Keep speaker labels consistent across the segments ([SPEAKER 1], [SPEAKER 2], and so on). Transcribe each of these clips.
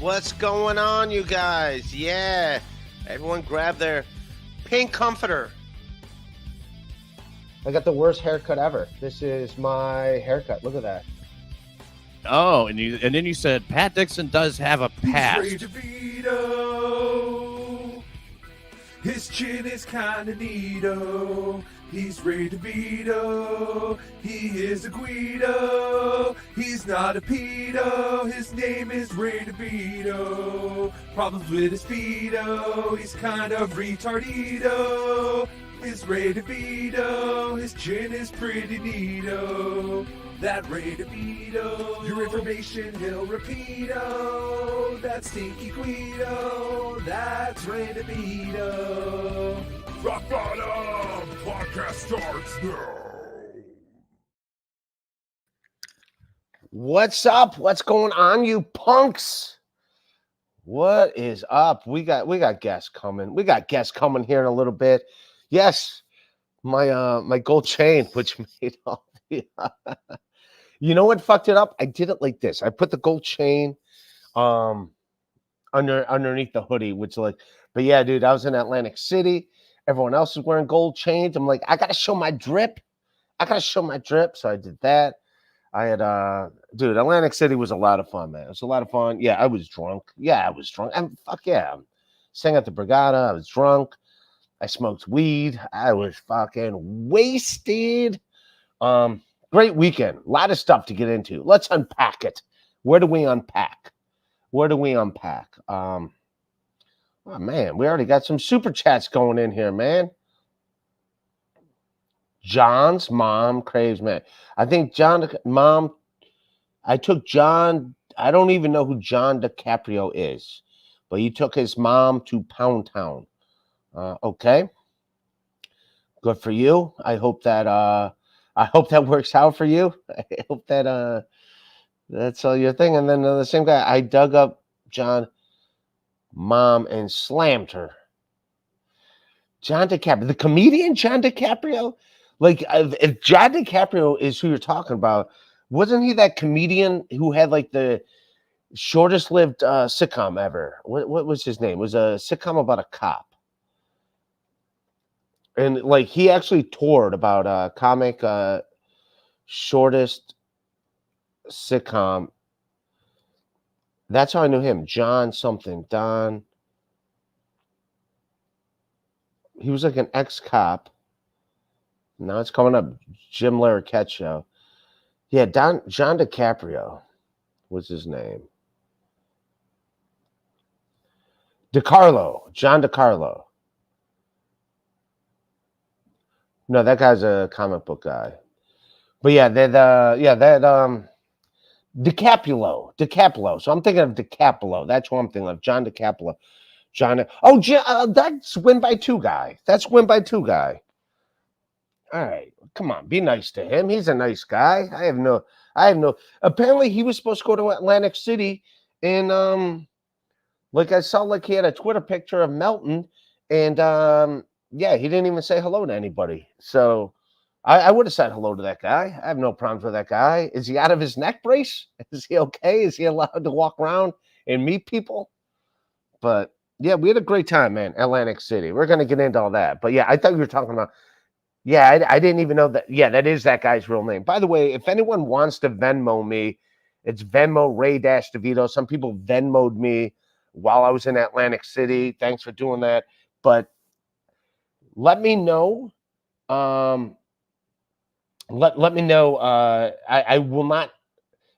[SPEAKER 1] What's going on, you guys? Yeah, everyone grab their pink comforter.
[SPEAKER 2] I got the worst haircut ever. This is my haircut. Look at that.
[SPEAKER 3] Oh, and then you said Pat Dixon does have a past.
[SPEAKER 4] He's Ray DeVito. His chin is kinda neato. He's Ray DeVito. He is a Guido. He's not a pedo. His name is Ray DeVito. Problems with his speedo. He's kind of retardito. It's Ray DeVito. His chin is pretty neato. That Ray DeVito. Your information he'll repeat-o. That stinky Guido. That's Ray DeVito. Rock Bottom Podcast starts now.
[SPEAKER 2] What's up? What's going on, you punks? What is up? We got guests coming. We got guests coming here in a little bit. Yes, my gold chain, which made all the you know what fucked it up? I did it like this. I put the gold chain underneath the hoodie, which but yeah, dude, I was in Atlantic City. Everyone else is wearing gold chains. I'm like, I gotta show my drip. So I did that. I had dude, Atlantic City was a lot of fun, man. It was a lot of fun. Yeah, I was drunk. And fuck yeah. Sang at the Brigada. I was drunk. I smoked weed. I was fucking wasted. Great weekend. A lot of stuff to get into. Let's unpack it. Where do we unpack? Oh, man, we already got some super chats going in here, man. John's mom craves, man. I think I took John. I don't even know who John DiCaprio is, but he took his mom to Pound Town. Okay. Good for you. I hope that works out for you. I hope that that's all your thing. And then the same guy, I dug up John mom and slammed her. John DiCaprio, the comedian John DiCaprio. Like if John DiCaprio is who you're talking about, wasn't he that comedian who had like the shortest lived sitcom ever? What was his name? It was a sitcom about a cop. And like he actually toured about a comic shortest sitcom. That's how I knew him. John something. Don. He was like an ex-cop. Now it's coming up. Jim Larroquette show. Yeah, John DiCaprio was his name. John DiCarlo. No, that guy's a comic book guy. But yeah, DiCaprio. So I'm thinking of DiCaprio. That's what I'm thinking of. John DiCaprio. That's Win by Two guy. All right, come on, be nice to him. He's a nice guy. I have no. Apparently, he was supposed to go to Atlantic City, and I saw he had a Twitter picture of Melton, and yeah, he didn't even say hello to anybody. So I would have said hello to that guy. I have no problems with that guy. Is he out of his neck brace? Is he okay? Is he allowed to walk around and meet people? But yeah, we had a great time, man. Atlantic City. We're gonna get into all that. But yeah, I thought you were talking about. Yeah, I didn't even know that. Yeah, that is that guy's real name. By the way, if anyone wants to Venmo me, it's Venmo Ray-DeVito. Some people Venmo'd me while I was in Atlantic City. Thanks for doing that. But let me know. Let me know. I will not.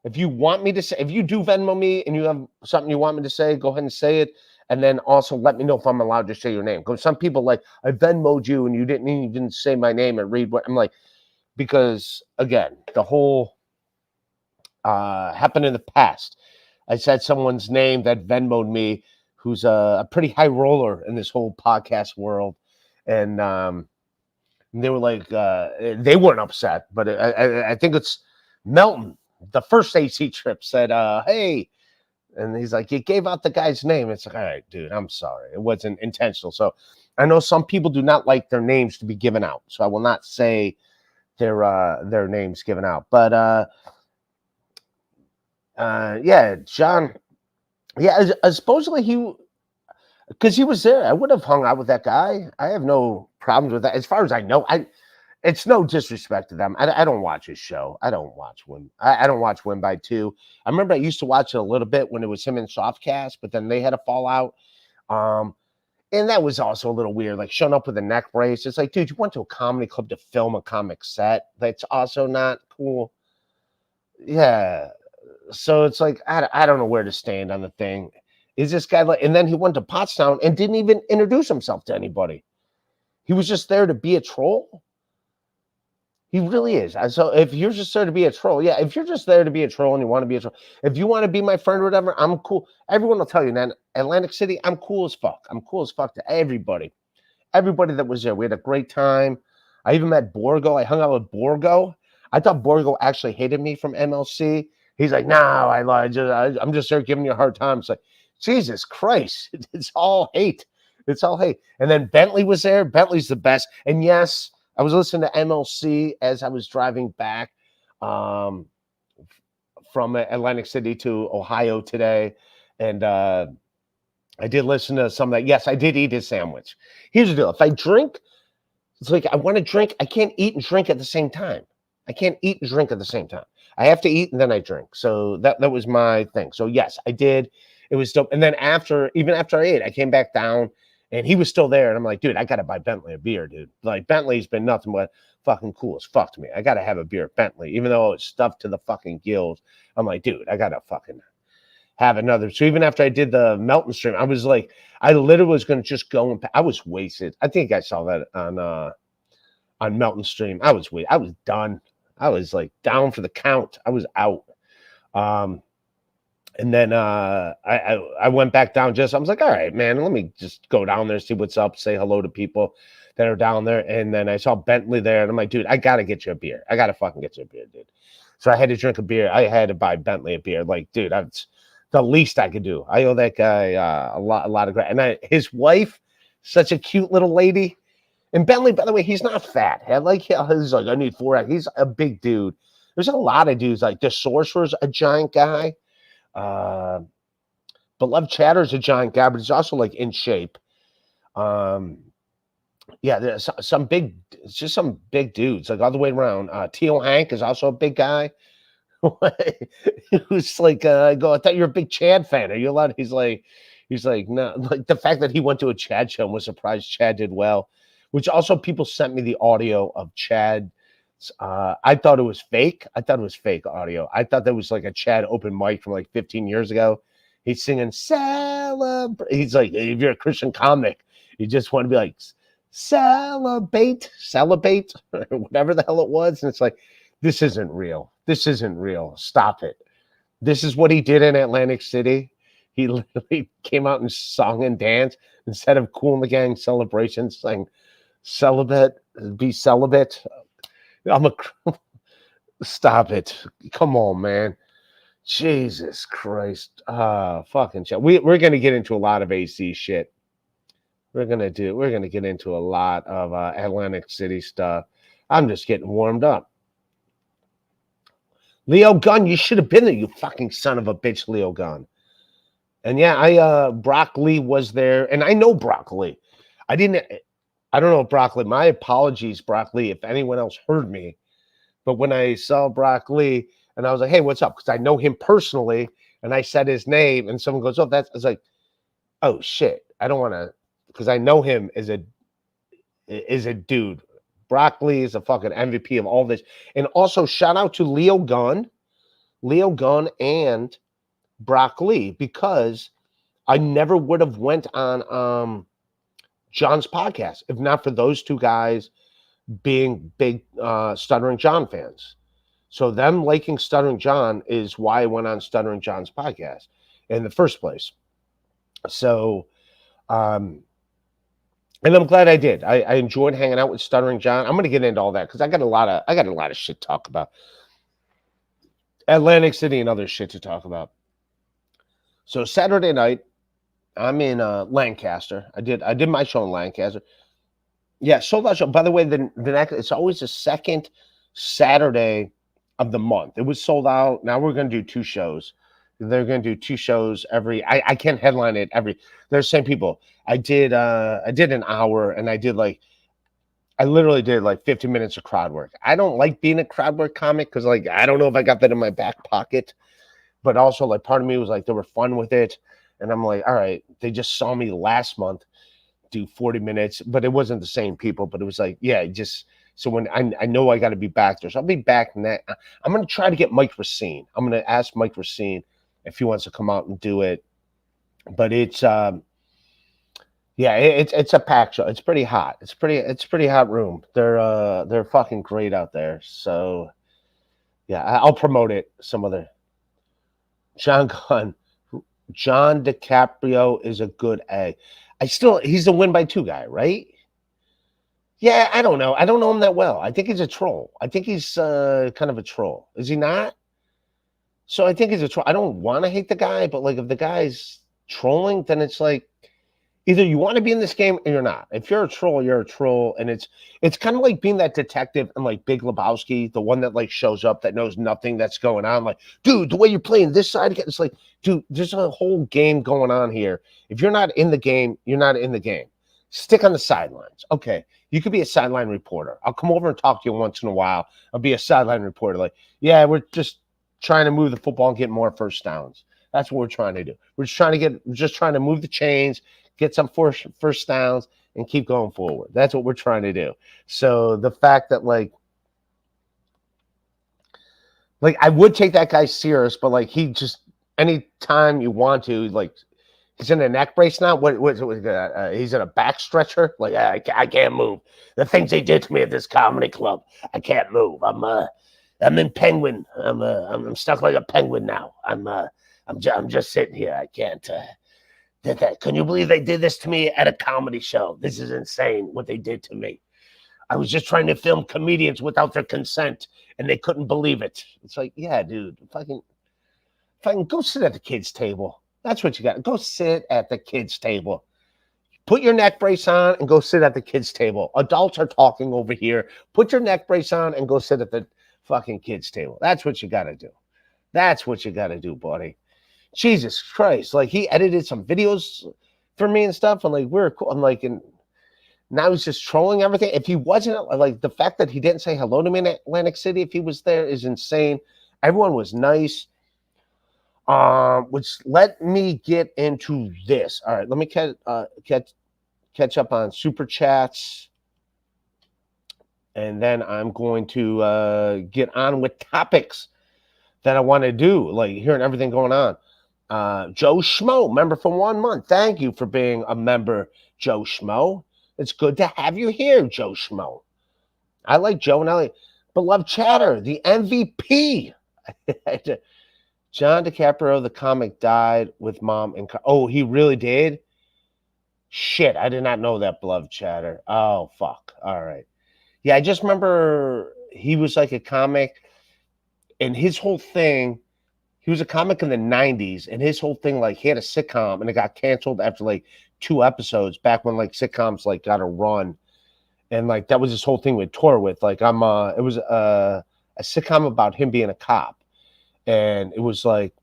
[SPEAKER 2] If you want me to say, if you do Venmo me and you have something you want me to say, go ahead and say it. And then also let me know if I'm allowed to say your name. Because some people I Venmo'd you and you didn't even say my name and read what I'm like. Because again, the whole happened in the past. I said someone's name that Venmo'd me, who's a pretty high roller in this whole podcast world, and they were like, they weren't upset, but I think it's Melton. The first AC trip said, "Hey." And he's like, you gave out the guy's name. It's like, all right, dude, I'm sorry. It wasn't intentional. So I know some people do not like their names to be given out. So I will not say their names given out. But yeah, John Yeah, supposedly because he was there. I would have hung out with that guy. I have no problems with that. As far as I know, it's no disrespect to them. I don't watch his show. I don't watch Win. I don't watch Win by Two. I remember I used to watch it a little bit when it was him and Softcast, but then they had a fallout. And that was also a little weird, like showing up with a neck brace. It's like, dude, you went to a comedy club to film a comic set. That's also not cool. Yeah. So it's like, I don't know where to stand on the thing. Is this guy like, and then he went to Pottstown and didn't even introduce himself to anybody. He was just there to be a troll. He really is. So if you're just there to be a troll, yeah, if you're just there to be a troll and you want to be a troll, if you want to be my friend or whatever, I'm cool. Everyone will tell you, man, Atlantic City, I'm cool as fuck. I'm cool as fuck to everybody. Everybody that was there. We had a great time. I even met Borgo. I hung out with Borgo. I thought Borgo actually hated me from MLC. He's like, no, I'm just there giving you a hard time. It's like, Jesus Christ. It's all hate. It's all hate. And then Bentley was there. Bentley's the best. And yes, I was listening to MLC as I was driving back from Atlantic City to Ohio today. And I did listen to some of that. Yes, I did eat his sandwich. Here's the deal. If I drink, it's like I want to drink. I can't eat and drink at the same time. I can't eat and drink at the same time. I have to eat and then I drink. So that was my thing. So yes, I did. It was dope. And then even after I ate, I came back down. And he was still there. And I'm like, dude, I got to buy Bentley a beer, dude. Like, Bentley's been nothing but fucking cool as fuck to me. I got to have a beer at Bentley, even though it's stuffed to the fucking gills. I'm like, dude, I got to fucking have another. So even after I did the Melton stream, I was like, I literally was going to just go and I was wasted. I think I saw that on Melton stream. I was done. I was like down for the count. I was out. And then I went back down I was like, all right, man, let me just go down there, see what's up, say hello to people that are down there. And then I saw Bentley there and I'm like, dude, I got to get you a beer. I got to fucking get you a beer, dude. So I had to drink a beer. I had to buy Bentley a beer. Like, dude, that's the least I could do. I owe that guy a lot of gratitude. And his wife, such a cute little lady. And Bentley, by the way, he's not fat. He's like, I need 4. He's a big dude. There's a lot of dudes. Like the Sorcerer's a giant guy. Beloved Chatter's a giant guy, but he's also like in shape. Yeah, there's some big dudes like all the way around. Teo Hank is also a big guy. Who's like, I thought you're a big Chad fan. Are you allowed? He's like, no. Like the fact that he went to a Chad show and was surprised Chad did well. Which also people sent me the audio of Chad. I thought it was fake. I thought it was fake audio. I thought that was like a Chad open mic from like 15 years ago. He's singing celebrate. He's like, if you're a Christian comic, you just want to be like celebrate, or whatever the hell it was. And it's like, this isn't real. This isn't real. Stop it. This is what he did in Atlantic City. He literally came out and sung and danced instead of Kool and the Gang celebrations, saying celibate, be celibate. Stop it. Come on, man. Jesus Christ. Fucking shit. We're gonna get into a lot of AC shit. We're gonna get into a lot of Atlantic City stuff. I'm just getting warmed up. Leo Gunn, you should have been there, you fucking son of a bitch, Leo Gunn. And yeah, Brock Lee was there, and I know Brock Lee. I don't know Brock Lee. My apologies, Brock Lee, if anyone else heard me. But when I saw Brock Lee, and I was like, hey, what's up? Because I know him personally, and I said his name, and someone goes, oh, I was like, oh, shit. I don't want to, because I know him as a dude. Brock Lee is a fucking MVP of all this. And also, shout out to Leo Gunn and Brock Lee, because I never would have went on John's podcast if not for those two guys being big Stuttering John fans. So them liking Stuttering John is why I went on Stuttering John's podcast in the first place. So, and I'm glad I did. I enjoyed hanging out with Stuttering John. I'm going to get into all that because I got a lot of shit to talk about. Atlantic City and other shit to talk about. So Saturday night, I'm in Lancaster. I did my show in Lancaster. Yeah, sold out show. By the way, the next, it's always the second Saturday of the month. It was sold out. Now we're going to do 2 shows. They're going to do 2 shows every. I can't headline it every. They're the same people. I did an hour, and I literally did like 50 minutes of crowd work. I don't like being a crowd work comic because like I don't know if I got that in my back pocket, but also like part of me was like they were fun with it, and I'm like, all right, they just saw me last month do 40 minutes, but it wasn't the same people. But it was like, yeah, just so when I know I got to be back there, so I'll be back next. I'm gonna try to get Mike Racine. I'm gonna ask Mike Racine if he wants to come out and do it, but it's yeah, it's a pack show. It's pretty hot. It's pretty hot room. They're fucking great out there. So yeah, I'll promote it some other. John Gunn, John DiCaprio is a good egg. He's the win by 2 guy, right? Yeah, I don't know. I don't know him that well. I think he's a troll. I think he's kind of a troll. Is he not? So I think he's a troll. I don't want to hate the guy, but like if the guy's trolling, then it's like either you want to be in this game or you're not. If you're a troll, you're a troll. And it's kind of like being that detective in like Big Lebowski, the one that like shows up that knows nothing that's going on. Like, dude, the way you're playing this side, it's like, dude, there's a whole game going on here. If you're not in the game, you're not in the game. Stick on the sidelines. Okay, you could be a sideline reporter. I'll come over and talk to you once in a while. I'll be a sideline reporter. Like, yeah, we're just trying to move the football and get more first downs. That's what we're trying to do. We're just trying to move the chains, get some first downs, and keep going forward. That's what we're trying to do. So the fact that like I would take that guy serious, but like he just anytime you want to, like he's in a neck brace now. He's in a back stretcher. Like I can't move. The things they did to me at this comedy club, I can't move. I'm in penguin. I'm stuck like a penguin now. I'm just sitting here. I can't. Can you believe they did this to me at a comedy show? This is insane what they did to me. I was just trying to film comedians without their consent, and they couldn't believe it. It's like, yeah, dude, fucking go sit at the kids' table. That's what you got. Go sit at the kids' table. Put your neck brace on and go sit at the kids' table. Adults are talking over here. Put your neck brace on and go sit at the fucking kids' table. That's what you got to do. That's what you got to do, buddy. Jesus Christ. Like, he edited some videos for me and stuff, and like, we're cool. I'm like, and now he's just trolling everything. If he wasn't, like, the fact that he didn't say hello to me in Atlantic City if he was there is insane. Everyone was nice. Which let me get into this. All right, let me catch up on super chats, and then I'm going to get on with topics that I want to do, like hearing everything going on. Joe Schmo, member for 1 month. Thank you for being a member, Joe Schmo. It's good to have you here, Joe Schmo. I like Joe and Elliot. Beloved chatter, the MVP. John DiCaprio, the comic, died with mom and oh, he really did? Shit, I did not know that, beloved chatter. Oh, fuck. All right. Yeah, I just remember he was like a comic, and his whole thing, he was a comic in the 90s, and his whole thing, like, he had a sitcom, and it got canceled after, like, 2 episodes, back when, like, sitcoms, like, got a run. And, like, that was his whole thing with tour with. Like, it was a sitcom about him being a cop. And it was like,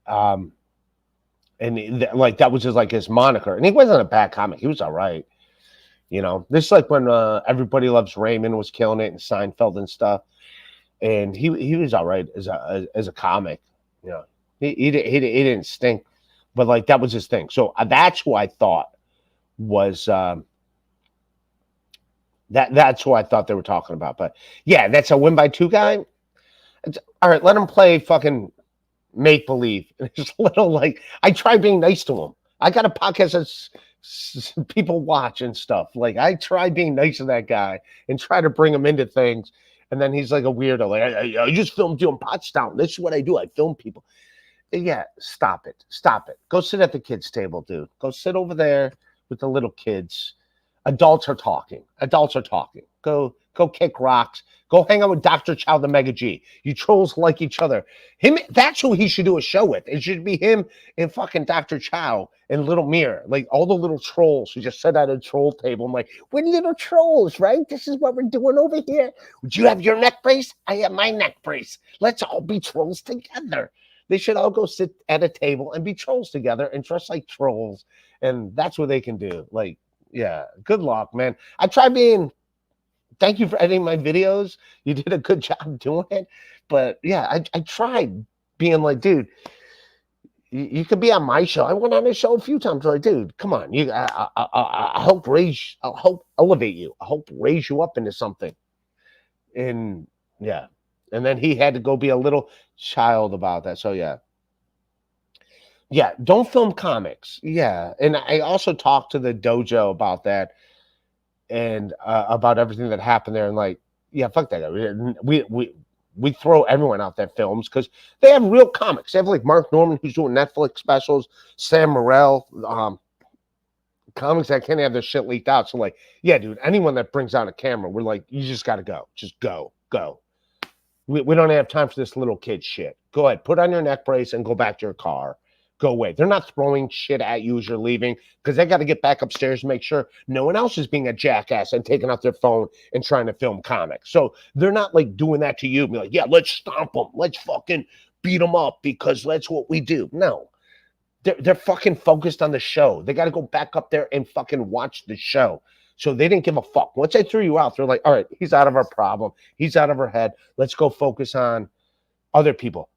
[SPEAKER 2] like that was just like his moniker. And he wasn't a bad comic. He was all right. You know, this is like when Everybody Loves Raymond was killing it and Seinfeld and stuff. And he was all right as a comic. You know, he didn't stink, but like that was his thing. So that's who I thought was that's who I thought they were talking about. But yeah, that's a win by 2 guy. All right, let him play fucking make believe. It's a little like I try being nice to him. I got a podcast that people watch and stuff. Like I try being nice to that guy and try to bring him into things, and then he's like a weirdo. Like I just filmed you in Pottstown. This is what I do. I film people. Yeah, stop it. Go sit at the kids' table, dude. Go sit over there with the little kids. Adults are talking. Go kick rocks. Go hang out with Dr. Chow, the Mega G. You trolls like each other. That's who he should do a show with. It should be him and fucking Dr. Chow and Little Mirror. Like all the little trolls who just sit at a troll table. I'm like, we're little trolls, right? This is what we're doing over here. Would you have your neck brace? I have my neck brace. Let's all be trolls together. They should all go sit at a table and be trolls together and dress like trolls. And that's what they can do. Like, yeah, good luck, man. I try being, thank you for editing my videos. You did a good job doing it. But yeah, I tried being like, dude, you could be on my show. I went on his show a few times. Like, dude, come on. I help elevate you. I hope raise you up into something. And yeah. And then he had to go be a little child about that. So yeah. Yeah, don't film comics. Yeah. And I also talked to the dojo about that and about everything that happened there. And like, yeah, fuck that guy. We throw everyone out that films because they have real comics. They have like Mark Norman who's doing Netflix specials, Sam Morril, comics that can't have their shit leaked out. So like, yeah, dude, anyone that brings out a camera, we're like, you just got to go. Just go. We don't have time for this little kid shit. Go ahead, put on your neck brace and go back to your car. Go away. They're not throwing shit at you as you're leaving because they got to get back upstairs and make sure no one else is being a jackass and taking out their phone and trying to film comics. So they're not like doing that to you. Be like, yeah, let's stomp them. Let's fucking beat them up because that's what we do. No, they're fucking focused on the show. They got to go back up there and fucking watch the show. So they didn't give a fuck. Once they threw you out, they're like, all right, he's out of our problem. He's out of our head. Let's go focus on other people.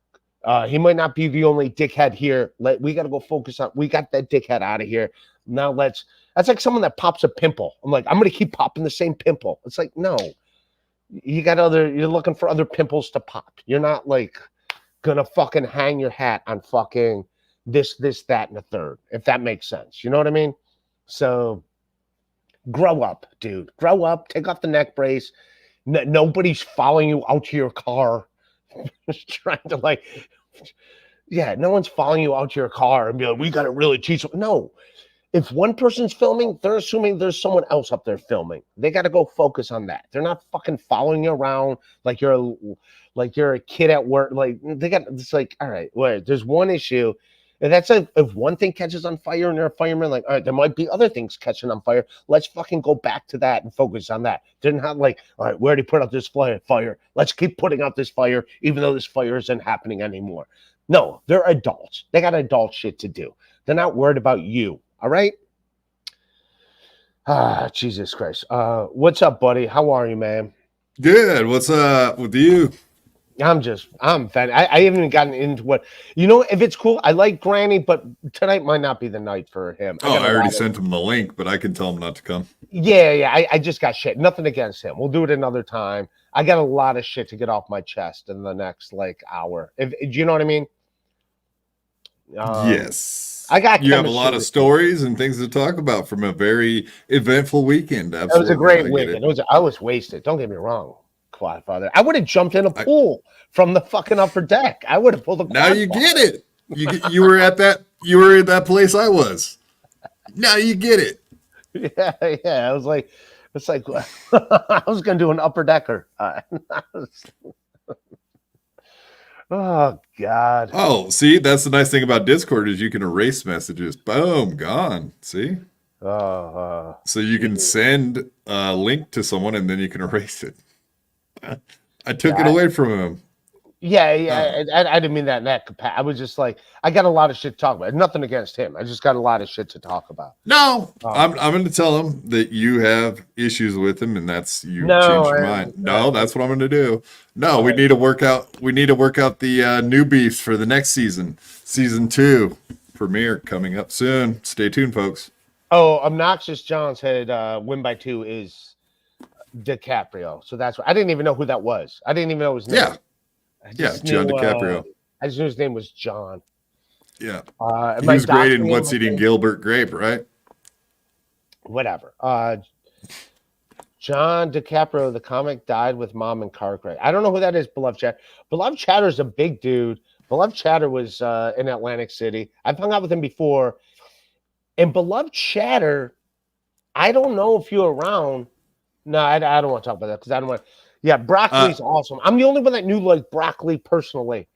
[SPEAKER 2] He might not be the only dickhead here. We got to go focus on, we got that dickhead out of here. Now that's like someone that pops a pimple. I'm like, I'm going to keep popping the same pimple. It's like, no, you're looking for other pimples to pop. You're not like going to fucking hang your hat on fucking this, that, and the third, if that makes sense. You know what I mean? So grow up, dude. Grow up. Take off the neck brace. Nobody's following you out to your car. Just trying to like, yeah, no one's following you out to your car and be like, we got to really teach them. No, if one person's filming, they're assuming there's someone else up there filming. They got to go focus on that. They're not fucking following you around like you're a kid at work. Like it's like, all right, wait, there's one issue. And that's like, if one thing catches on fire and you're a fireman, like, all right, there might be other things catching on fire. Let's fucking go back to that and focus on that. They're not like, all right, we already put out this fire. Let's keep putting out this fire, even though this fire isn't happening anymore. No, they're adults. They got adult shit to do. They're not worried about you. All right? Jesus Christ. What's up, buddy? How are you, man?
[SPEAKER 5] Good. What's up with you?
[SPEAKER 2] I'm fan. I haven't even gotten into what, if it's cool, I like Granny, but tonight might not be the night for him.
[SPEAKER 5] I already sent him the link, but I can tell him not to come.
[SPEAKER 2] Yeah. I just got shit. Nothing against him. We'll do it another time. I got a lot of shit to get off my chest in the next hour. Do you know what I mean?
[SPEAKER 5] Yes.
[SPEAKER 2] You
[SPEAKER 5] have a lot of stories and things to talk about from a very eventful weekend. Absolutely.
[SPEAKER 2] It was a great weekend. I was wasted. Don't get me wrong. Quad father. I would have jumped in a pool from the fucking upper deck. I would have pulled a quad.
[SPEAKER 5] Now you get it. You were at that place I was. Now you get it.
[SPEAKER 2] Yeah. I was like, it's like I was gonna do an upper decker. Oh God.
[SPEAKER 5] Oh, see, that's the nice thing about Discord is you can erase messages. Boom, gone. See? So you can send a link to someone and then you can erase it. I took it away from him.
[SPEAKER 2] Yeah. I didn't mean that in that capacity. I was just like, I got a lot of shit to talk about. Nothing against him. I just got a lot of shit to talk about.
[SPEAKER 5] No, I'm going to tell him that you have issues with him, and that's changed your mind. No, that's what I'm going to do. No, we need to work out. We need to work out the new beefs for the next season. Season 2 premiere coming up soon. Stay tuned, folks.
[SPEAKER 2] Oh, Obnoxious John's head win by 2 is DiCaprio. So that's what I didn't even know who that was. I didn't even know his name.
[SPEAKER 5] Yeah, John DiCaprio.
[SPEAKER 2] I just knew his name was John.
[SPEAKER 5] Yeah. He was great in What's Eating Gilbert Grape, right?
[SPEAKER 2] Whatever. John DiCaprio, the comic, died with mom in car crash. I don't know who that is, Beloved Chatter. Beloved Chatter is a big dude. Beloved Chatter was in Atlantic City. I've hung out with him before. And Beloved Chatter, I don't know if you're around. No, I don't want to talk about that because I don't want. Yeah, Broccoli's awesome. I'm the only one that knew Broccoli personally.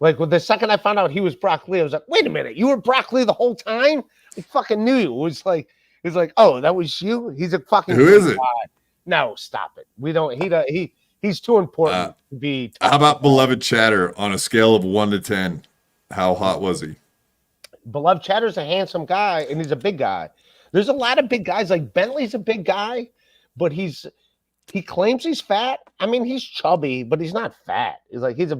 [SPEAKER 2] The second I found out he was Broccoli, I was like, wait a minute, you were Broccoli the whole time? I fucking knew you. It was like, oh, that was you? He's a fucking.
[SPEAKER 5] Who is it?
[SPEAKER 2] No, stop it. We don't. He's too important to be.
[SPEAKER 5] How about Beloved Chatter on a scale of 1 to 10? How hot was he?
[SPEAKER 2] Beloved Chatter's a handsome guy, and he's a big guy. There's a lot of big guys. Like Bentley's a big guy, but he claims he's fat. I mean, he's chubby, but he's not fat. He's a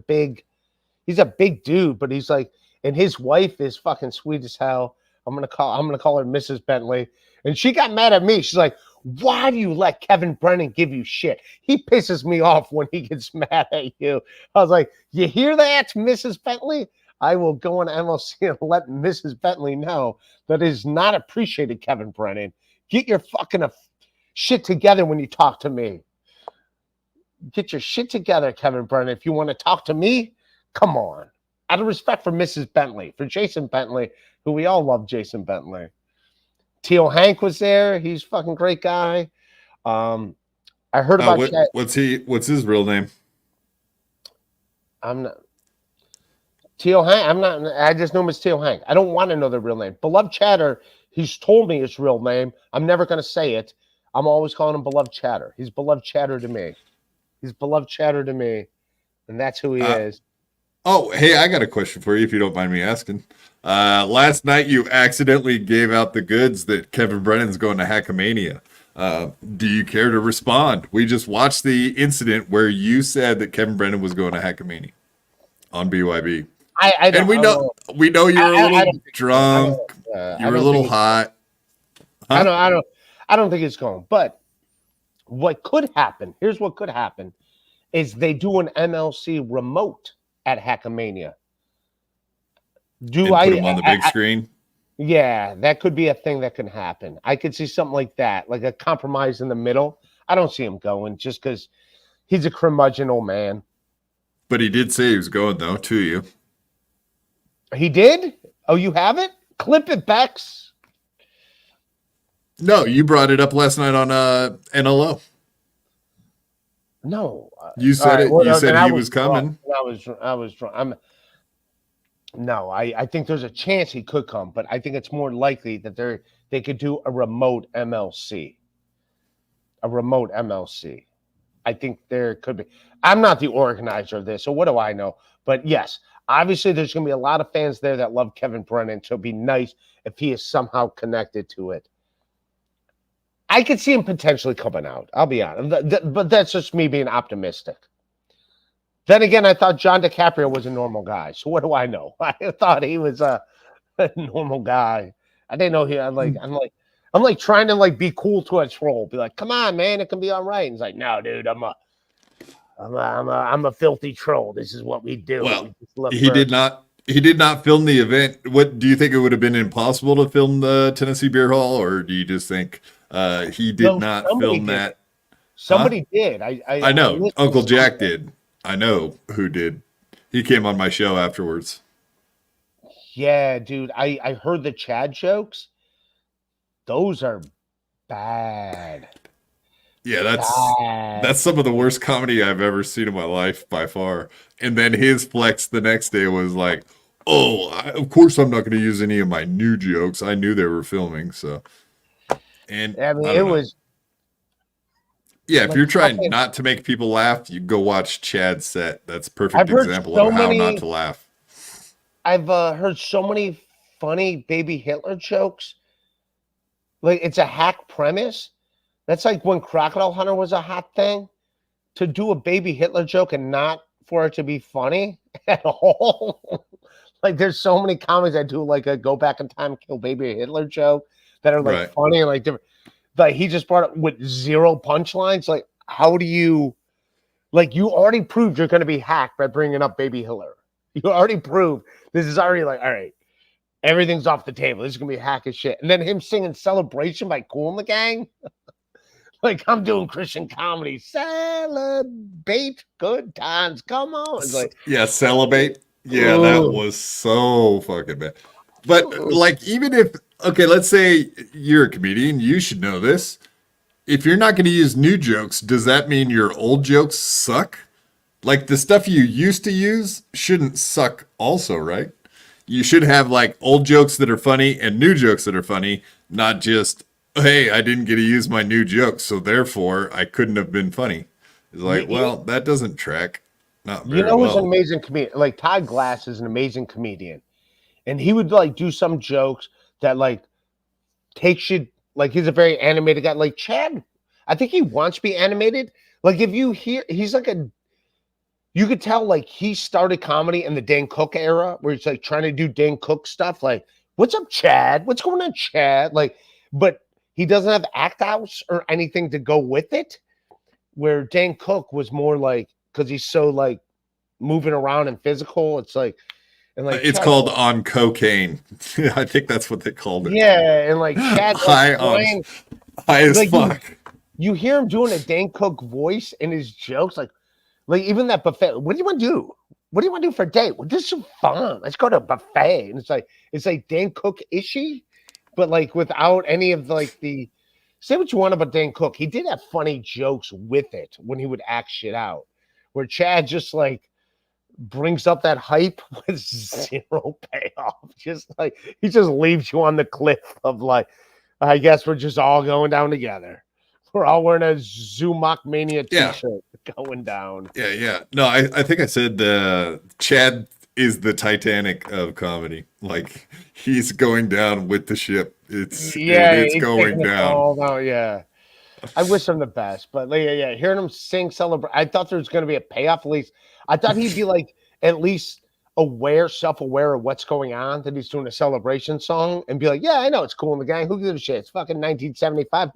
[SPEAKER 2] big dude, but he's like, and his wife is fucking sweet as hell. I'm gonna call her Mrs. Bentley, and she got mad at me. She's like, "Why do you let Kevin Brennan give you shit? He pisses me off when he gets mad at you." I was like, "You hear that, Mrs. Bentley? I will go on MLC and let Mrs. Bentley know that it is not appreciated, Kevin Brennan. Get your fucking shit together when you talk to me. Get your shit together, Kevin Brennan. If you want to talk to me, come on." Out of respect for Mrs. Bentley, for Jason Bentley, who we all love Jason Bentley. Teal Hank was there. He's a fucking great guy. I heard about
[SPEAKER 5] what's his real name?
[SPEAKER 2] I'm not Teal Hank. I just know him as Teal Hank. I don't want to know their real name. Beloved Chatter, he's told me his real name. I'm never going to say it. I'm always calling him Beloved Chatter. He's Beloved Chatter to me. He's Beloved Chatter to me. And that's who he is.
[SPEAKER 5] Oh, hey, I got a question for you if you don't mind me asking. Last night you accidentally gave out the goods that Kevin Brennan's going to Hackamania. Do you care to respond? We just watched the incident where you said that Kevin Brennan was going to Hackamania on BYB. And we know you were a little drunk. You were a little hot.
[SPEAKER 2] Huh? I don't think it's going. But what could happen? Here's what could happen: is they do an MLC remote at Hackamania.
[SPEAKER 5] Put him on the big screen?
[SPEAKER 2] Yeah, that could be a thing that can happen. I could see something like that, like a compromise in the middle. I don't see him going just because he's a curmudgeon old man.
[SPEAKER 5] But he did say he was going, though, to you.
[SPEAKER 2] He did? Oh, you have it? Clip it, Bex.
[SPEAKER 5] No, you brought it up last night on NLO.
[SPEAKER 2] No,
[SPEAKER 5] you said it. You said he was coming.
[SPEAKER 2] I was drunk. I think there's a chance he could come, but I think it's more likely that they could do a remote MLC. A remote MLC. I think there could be. I'm not the organizer of this, so what do I know? But yes, obviously there's going to be a lot of fans there that love Kevin Brennan, so it'd be nice if he is somehow connected to it. I could see him potentially coming out. I'll be honest. But that's just me being optimistic. Then again, I thought John DiCaprio was a normal guy. So what do I know? I thought he was a normal guy. I didn't know I'm like trying to like be cool to a troll. Be like, come on, man, it can be all right. And he's like, no, dude, I'm a filthy troll. This is what we do.
[SPEAKER 5] Well, he did not film the event. What do you think? It would have been impossible to film the Tennessee Beer Hall, or do you just think he did not film that?
[SPEAKER 2] Somebody did.
[SPEAKER 5] I know. Uncle Jack did. I know who did. He came on my show afterwards.
[SPEAKER 2] Yeah, dude. I heard the Chad jokes. Those are bad.
[SPEAKER 5] Yeah, that's some of the worst comedy I've ever seen in my life by far. And then his flex the next day was like, "Oh, of course I'm not going to use any of my new jokes. I knew they were filming." So, and
[SPEAKER 2] I mean, it was.
[SPEAKER 5] Yeah, if you're trying not to make people laugh, you go watch Chad's set. That's a perfect example of how not to laugh.
[SPEAKER 2] I've heard so many funny Baby Hitler jokes. Like, it's a hack premise. That's like when Crocodile Hunter was a hot thing. To do a Baby Hitler joke and not for it to be funny at all. Like, there's so many comics that do like a go back in time, kill Baby Hitler joke that are like funny and like different. Like, he just brought it with zero punchlines. Like, how do you, like, you already proved you're going to be hacked by bringing up Baby Hitler. You already proved this is already like, all right, everything's off the table. This is going to be hack as shit. And then him singing Celebration by Kool and the Gang. Like, I'm doing Christian comedy. Celebrate good times. Come on. It's like,
[SPEAKER 5] yeah, celebrate. Yeah, that was so fucking bad. But like, even if, okay, let's say you're a comedian, you should know this. If you're not going to use new jokes, does that mean your old jokes suck? Like, the stuff you used to use shouldn't suck also, right? You should have like old jokes that are funny and new jokes that are funny, not just, hey, I didn't get to use my new jokes, so therefore I couldn't have been funny. It's like, well, that doesn't track. Not
[SPEAKER 2] You
[SPEAKER 5] very
[SPEAKER 2] know who's an
[SPEAKER 5] well.
[SPEAKER 2] amazing comedian? Like Todd Glass is an amazing comedian, and he would like do some jokes that like takes you like he's a very animated guy. Like Chad, I think he wants to be animated. Like if you hear, he's like a. You could tell like he started comedy in the Dane Cook era, where he's like trying to do Dane Cook stuff. Like, what's up, Chad? What's going on, Chad? Like, but he doesn't have act outs or anything to go with it. Where Dane Cook was more like because he's so like moving around and physical. It's like and like
[SPEAKER 5] It's
[SPEAKER 2] Chad,
[SPEAKER 5] called On Cocaine. I think that's what they called it.
[SPEAKER 2] yeah, and like Chad
[SPEAKER 5] High
[SPEAKER 2] like,
[SPEAKER 5] as
[SPEAKER 2] like,
[SPEAKER 5] fuck.
[SPEAKER 2] you hear him doing a Dane Cook voice in his jokes, like even that buffet. What do you want to do? What do you want to do for a date? Well, just some fun. Let's go to a buffet. And it's like Dane Cook ishy, but like without any of like the say what you want about Dane Cook. He did have funny jokes with it when he would act shit out. Where Chad just like brings up that hype with zero payoff. Just like he just leaves you on the cliff of like, I guess we're just all going down together. We're all wearing a Zumock Mania t-shirt going down.
[SPEAKER 5] Yeah. No, I think I said Chad is the Titanic of comedy. Like he's going down with the ship. It's going down.
[SPEAKER 2] Yeah. I wish him the best, but yeah, hearing him sing celebrate. I thought there was going to be a payoff. At least I thought he'd be like at least self-aware of what's going on. That he's doing a celebration song and be like, yeah, I know it's cool in the gang. Who gives a shit? It's fucking 1975.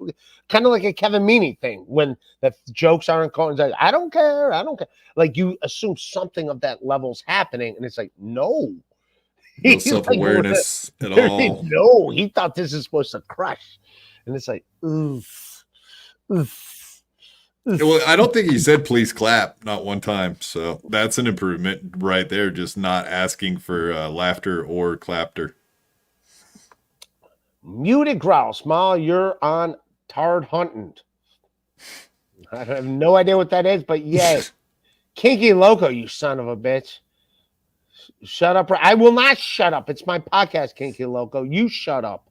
[SPEAKER 2] Kind of like a Kevin Meaney thing when the jokes aren't going. Like, I don't care. Like you assume something of that level's happening, and it's like no.
[SPEAKER 5] No self-awareness at all.
[SPEAKER 2] No, he thought this is supposed to crush, and it's like oof.
[SPEAKER 5] Well, I don't think he said please clap, not one time. So that's an improvement right there. Just not asking for laughter or clapter.
[SPEAKER 2] Muted growl, Small, you're on Tard Hunting. I have no idea what that is, but yeah. Kinky Loco, you son of a bitch. Shut up. I will not shut up. It's my podcast, Kinky Loco. You shut up.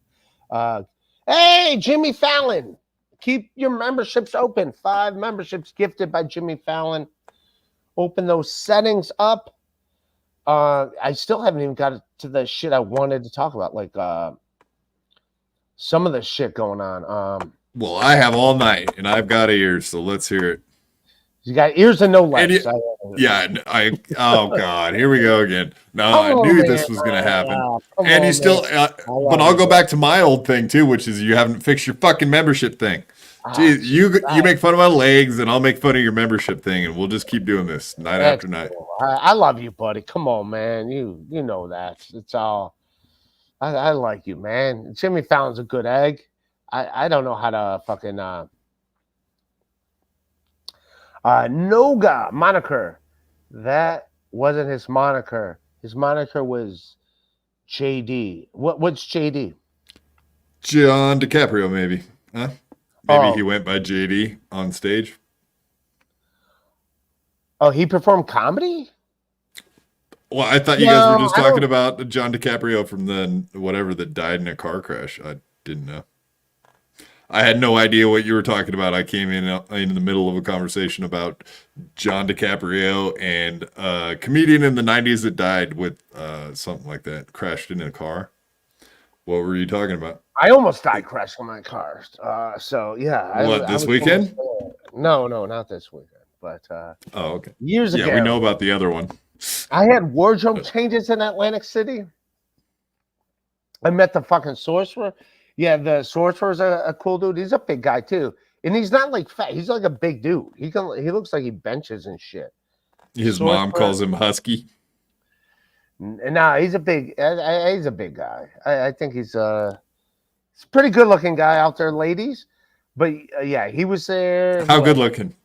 [SPEAKER 2] Hey, Jimmy Fallon. Keep your memberships open. 5 memberships gifted by Jimmy Fallon. Open those settings up. I still haven't even got to the shit I wanted to talk about, like some of the shit going on.
[SPEAKER 5] Well, I have all night, and I've got ears, so let's hear it.
[SPEAKER 2] You got ears and no legs.
[SPEAKER 5] Oh God, here we go again. No, I knew this was gonna happen. And you still, but I'll go back to my old thing too, which is you haven't fixed your fucking membership thing. Jeez, you make fun of my legs, and I'll make fun of your membership thing, and we'll just keep doing this night after night.
[SPEAKER 2] Cool. I love you, buddy. Come on, man. You know that. It's all. I like you, man. Jimmy Fallon's a good egg. I don't know how to fucking. Noga moniker. That wasn't his moniker. His moniker was JD. What's JD?
[SPEAKER 5] John DiCaprio, maybe. Huh? Maybe he went by JD on stage.
[SPEAKER 2] Oh, he performed comedy?
[SPEAKER 5] Well, I thought you guys were just talking about John DiCaprio from the whatever that died in a car crash. I didn't know. I had no idea what you were talking about. I came in the middle of a conversation about John DiCaprio and a comedian in the 90s that died with something like that, crashed in a car. What were you talking about?
[SPEAKER 2] I almost died crashing my car. So, yeah.
[SPEAKER 5] This weekend?
[SPEAKER 2] No, not this weekend. But
[SPEAKER 5] okay.
[SPEAKER 2] Years ago.
[SPEAKER 5] Yeah, we know about the other one.
[SPEAKER 2] I had wardrobe changes in Atlantic City. I met the fucking sorcerer. Yeah, the sorcerer's a cool dude. He's a big guy too, and he's not like fat. He's like a big dude. He looks like he benches and shit.
[SPEAKER 5] His mom calls him Husky.
[SPEAKER 2] Nah, he's a big guy. I think he's a pretty good looking guy out there, ladies. But yeah, he was there.
[SPEAKER 5] How good looking?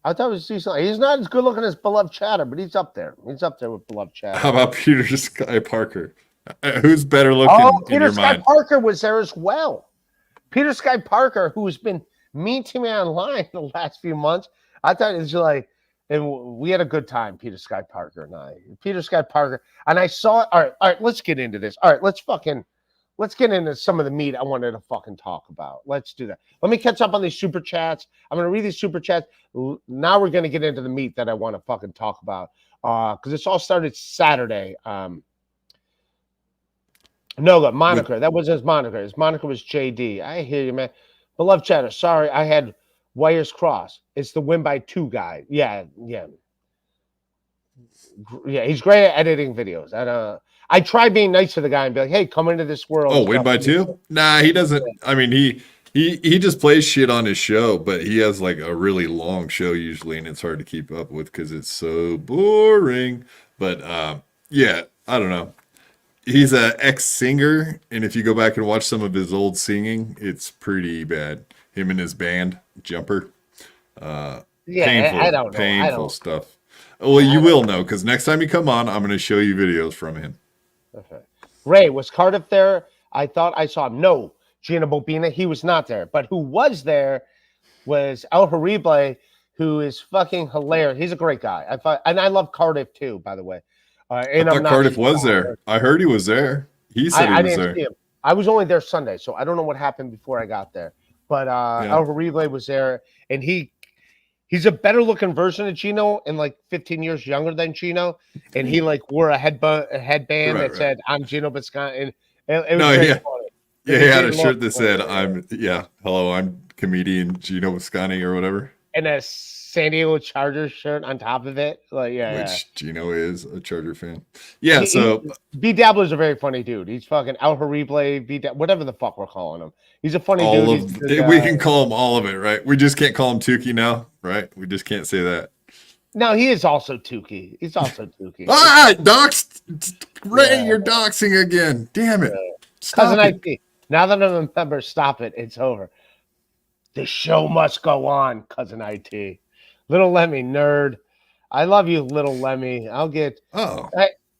[SPEAKER 2] I thought it was decent. He's not as good looking as Beloved Chatter, but he's up there. He's up there with Beloved Chatter.
[SPEAKER 5] How about Peter Sky Parker? Who's better looking in your mind?
[SPEAKER 2] Peter Sky Parker was there as well. Peter Sky Parker, who's been mean to me online the last few months. I thought it was like, and we had a good time, Peter Sky Parker and I. Peter Sky Parker, and I saw it. All right, let's get into this. All right, let's let's get into some of the meat I wanted to fucking talk about. Let's do that. Let me catch up on these super chats. I'm gonna read these super chats. Now we're gonna get into the meat that I want to fucking talk about. Because it's all started Saturday. Noga, moniker. That was his moniker. His moniker was JD. I hear you, man. Beloved chatter. Sorry, I had wires crossed. It's the win by 2 guy. Yeah. He's great at editing videos. And I try being nice to the guy and be like, "Hey, come into this world."
[SPEAKER 5] Oh, win by 2? Nah, he doesn't. I mean, he just plays shit on his show, but he has like a really long show usually, and it's hard to keep up with because it's so boring. But yeah, I don't know. He's an ex-singer, and if you go back and watch some of his old singing, it's pretty bad. Him and his band, Jumper. Painful,
[SPEAKER 2] I don't know.
[SPEAKER 5] painful stuff. Well, you will know, because next time you come on, I'm going to show you videos from him.
[SPEAKER 2] Okay. Ray, was Cardiff there? I thought I saw him. No, Gina Bobina, he was not there. But who was there was El Harible, who is fucking hilarious. He's a great guy. And I love Cardiff too, by the way. And
[SPEAKER 5] I thought Cardiff was there. I heard he was there. He said he was there.
[SPEAKER 2] See him. I was only there Sunday, so I don't know what happened before I got there. But El Harible was there, and he's a better looking version of Gino and like 15 years younger than Gino. And he like wore a headband that said, "I'm Gino Biscani." And it was very funny.
[SPEAKER 5] Yeah, he had a shirt that said, hello, I'm comedian Gino Biscani or whatever.
[SPEAKER 2] And a San Diego Chargers shirt on top of it. Which
[SPEAKER 5] Gino is a Charger fan. Yeah,
[SPEAKER 2] B Dabbler's a very funny dude. He's fucking El Harible, whatever the fuck we're calling him. He's a funny dude.
[SPEAKER 5] We can call him all of it, right? We just can't call him Tukey now, right? We just can't say that.
[SPEAKER 2] No, he is also Tukey. He's also Tukey.
[SPEAKER 5] Ray, you're doxing again. Damn it.
[SPEAKER 2] Cousin IT. Now that I'm a member, stop it. It's over. The show must go on, Cousin IT. Little Lemmy, nerd. I love you, Little Lemmy. I'll get.
[SPEAKER 5] Oh.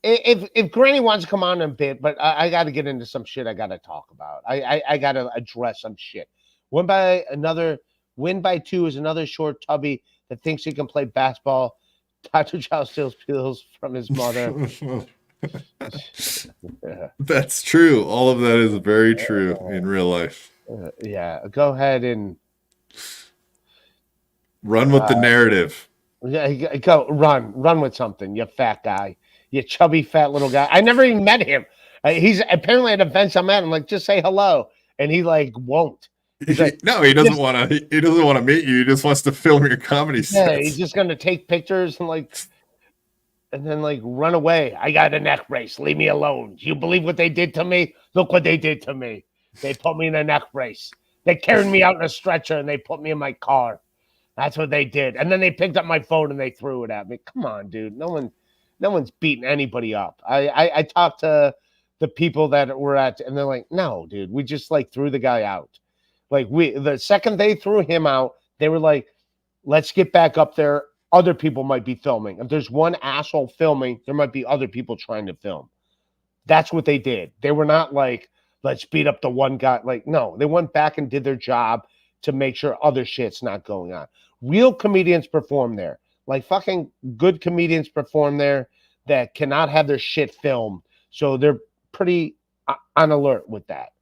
[SPEAKER 2] If Granny wants to come on a bit, but I got to get into some shit I got to talk about. I got to address some shit. Win by 2 is another short tubby that thinks he can play basketball. Dr. Chow steals pills from his mother.
[SPEAKER 5] That's true. All of that is very true in real life.
[SPEAKER 2] Go ahead and
[SPEAKER 5] run with the narrative.
[SPEAKER 2] Yeah, go run with something. You fat guy, you chubby fat little guy. I never even met him. He's apparently at events I'm at. I'm like, just say hello, and he like won't. He's like,
[SPEAKER 5] no, he doesn't want to. He doesn't want to meet you. He just wants to film your comedy sets.
[SPEAKER 2] Yeah, he's just gonna take pictures and then run away. I got a neck brace. Leave me alone. Do you believe what they did to me? Look what they did to me. They put me in a neck brace. They carried me out in a stretcher and they put me in my car. That's what they did. And then they picked up my phone and they threw it at me. Come on, dude. No one's beating anybody up. I talked to the people that were at, and they're like, no, dude, we just threw the guy out. The second they threw him out, they were like, let's get back up there. Other people might be filming. If there's one asshole filming, there might be other people trying to film. That's what they did. They were not like, let's beat up the one guy. No, they went back and did their job to make sure other shit's not going on. Real comedians perform there. Fucking good comedians perform there that cannot have their shit filmed. So they're pretty on alert with that.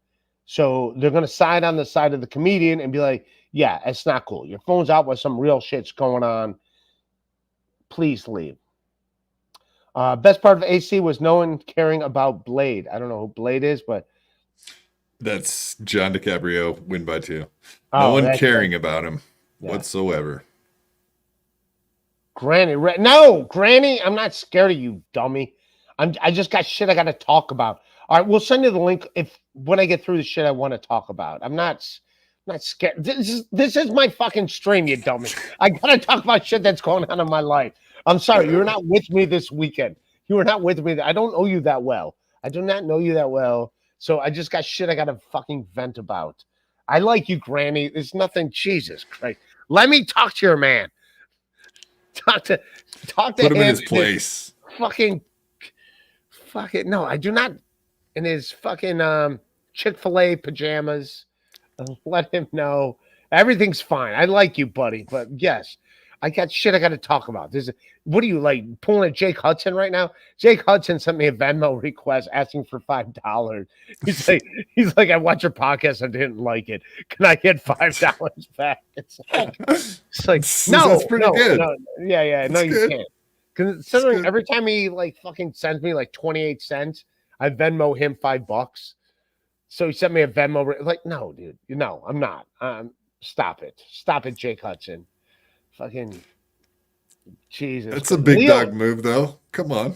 [SPEAKER 2] So they're going to side on the side of the comedian and be like, yeah, it's not cool. Your phone's out with some real shit's going on. Please leave. Best part of AC was no one caring about Blade. I don't know who Blade is, but
[SPEAKER 5] that's John DiCaprio, win by 2. No one caring about him whatsoever.
[SPEAKER 2] Granny, I'm not scared of you, dummy. I just got shit I got to talk about. All right, we'll send you the link when I get through the shit I want to talk about. I'm not scared. This is my fucking stream, you dummy. I gotta talk about shit that's going on in my life. I'm sorry, you're not with me this weekend. You were not with me. I don't know you that well. I do not know you that well. So I just got shit I gotta fucking vent about. I like you, Granny. There's nothing. Jesus Christ. Let me talk to your man. Talk to
[SPEAKER 5] Put him in his place.
[SPEAKER 2] Fucking no, I do not. In his fucking Chick-fil-A pajamas. Let him know everything's fine. I like you, buddy. But yes, I got shit I got to talk about. What are you like pulling a Jake Hudson right now? Jake Hudson sent me a Venmo request asking for $5. He's like, I watched your podcast, I didn't like it. Can I get $5 back? It's like no,
[SPEAKER 5] that's pretty good.
[SPEAKER 2] No, yeah, no, you
[SPEAKER 5] good.
[SPEAKER 2] can't. Considering every time he like fucking sends me like 28 cents, I Venmo him $5. So he sent me a Venmo. Like, no, dude, no, I'm not. Stop it, Jake Hudson. Fucking Jesus.
[SPEAKER 5] That's a big dog move, though. Come on.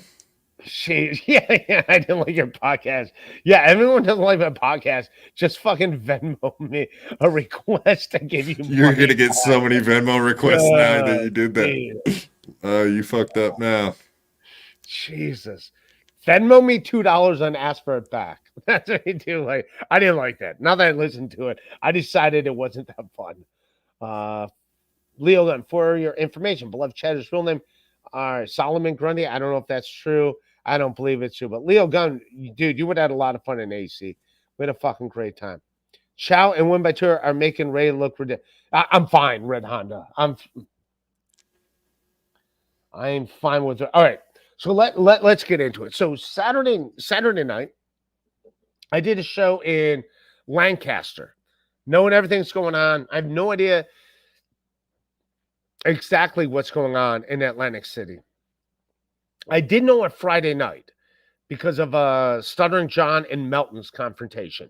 [SPEAKER 2] Yeah, I didn't like your podcast. Yeah, everyone doesn't like my podcast. Just fucking Venmo me a request to give you.
[SPEAKER 5] You're gonna get so many Venmo requests now that you did that. You fucked up now.
[SPEAKER 2] Jesus. Venmo me $2 and ask for it back. That's what you do. Like, I didn't like that. Now that I listened to it, I decided it wasn't that fun. Leo Gunn, for your information, beloved Cheddar's real name, Solomon Grundy. I don't know if that's true. I don't believe it's true. But Leo Gunn, dude, you would have had a lot of fun in AC. We had a fucking great time. Chow and Win by Tour are making Ray look ridiculous. I'm fine, Red Honda. I'm fine with it. All right. So let's get into it. So Saturday night, I did a show in Lancaster. Knowing everything's going on, I have no idea exactly what's going on in Atlantic City. I did know on Friday night because of Stuttering John and Melton's confrontation.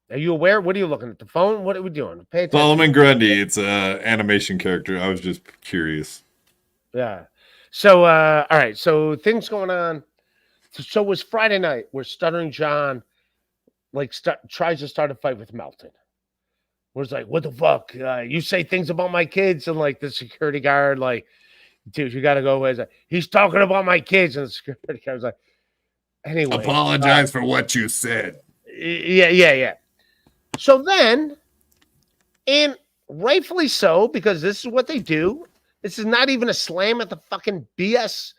[SPEAKER 2] Are you aware? What are you looking at? The phone? What are we doing? Pay attention.
[SPEAKER 5] Solomon Grundy. It's an animation character. I was just curious.
[SPEAKER 2] Yeah. So, all right. So things going on. So it was Friday night where Stuttering John tries to start a fight with Melton. Was like, what the fuck? You say things about my kids, and like the security guard, like, dude, you got to go away. He's talking about my kids, and the security guard was like, anyway,
[SPEAKER 5] apologize for what you said.
[SPEAKER 2] Yeah. So then, and rightfully so, because this is what they do. This is not even a slam at the fucking BS,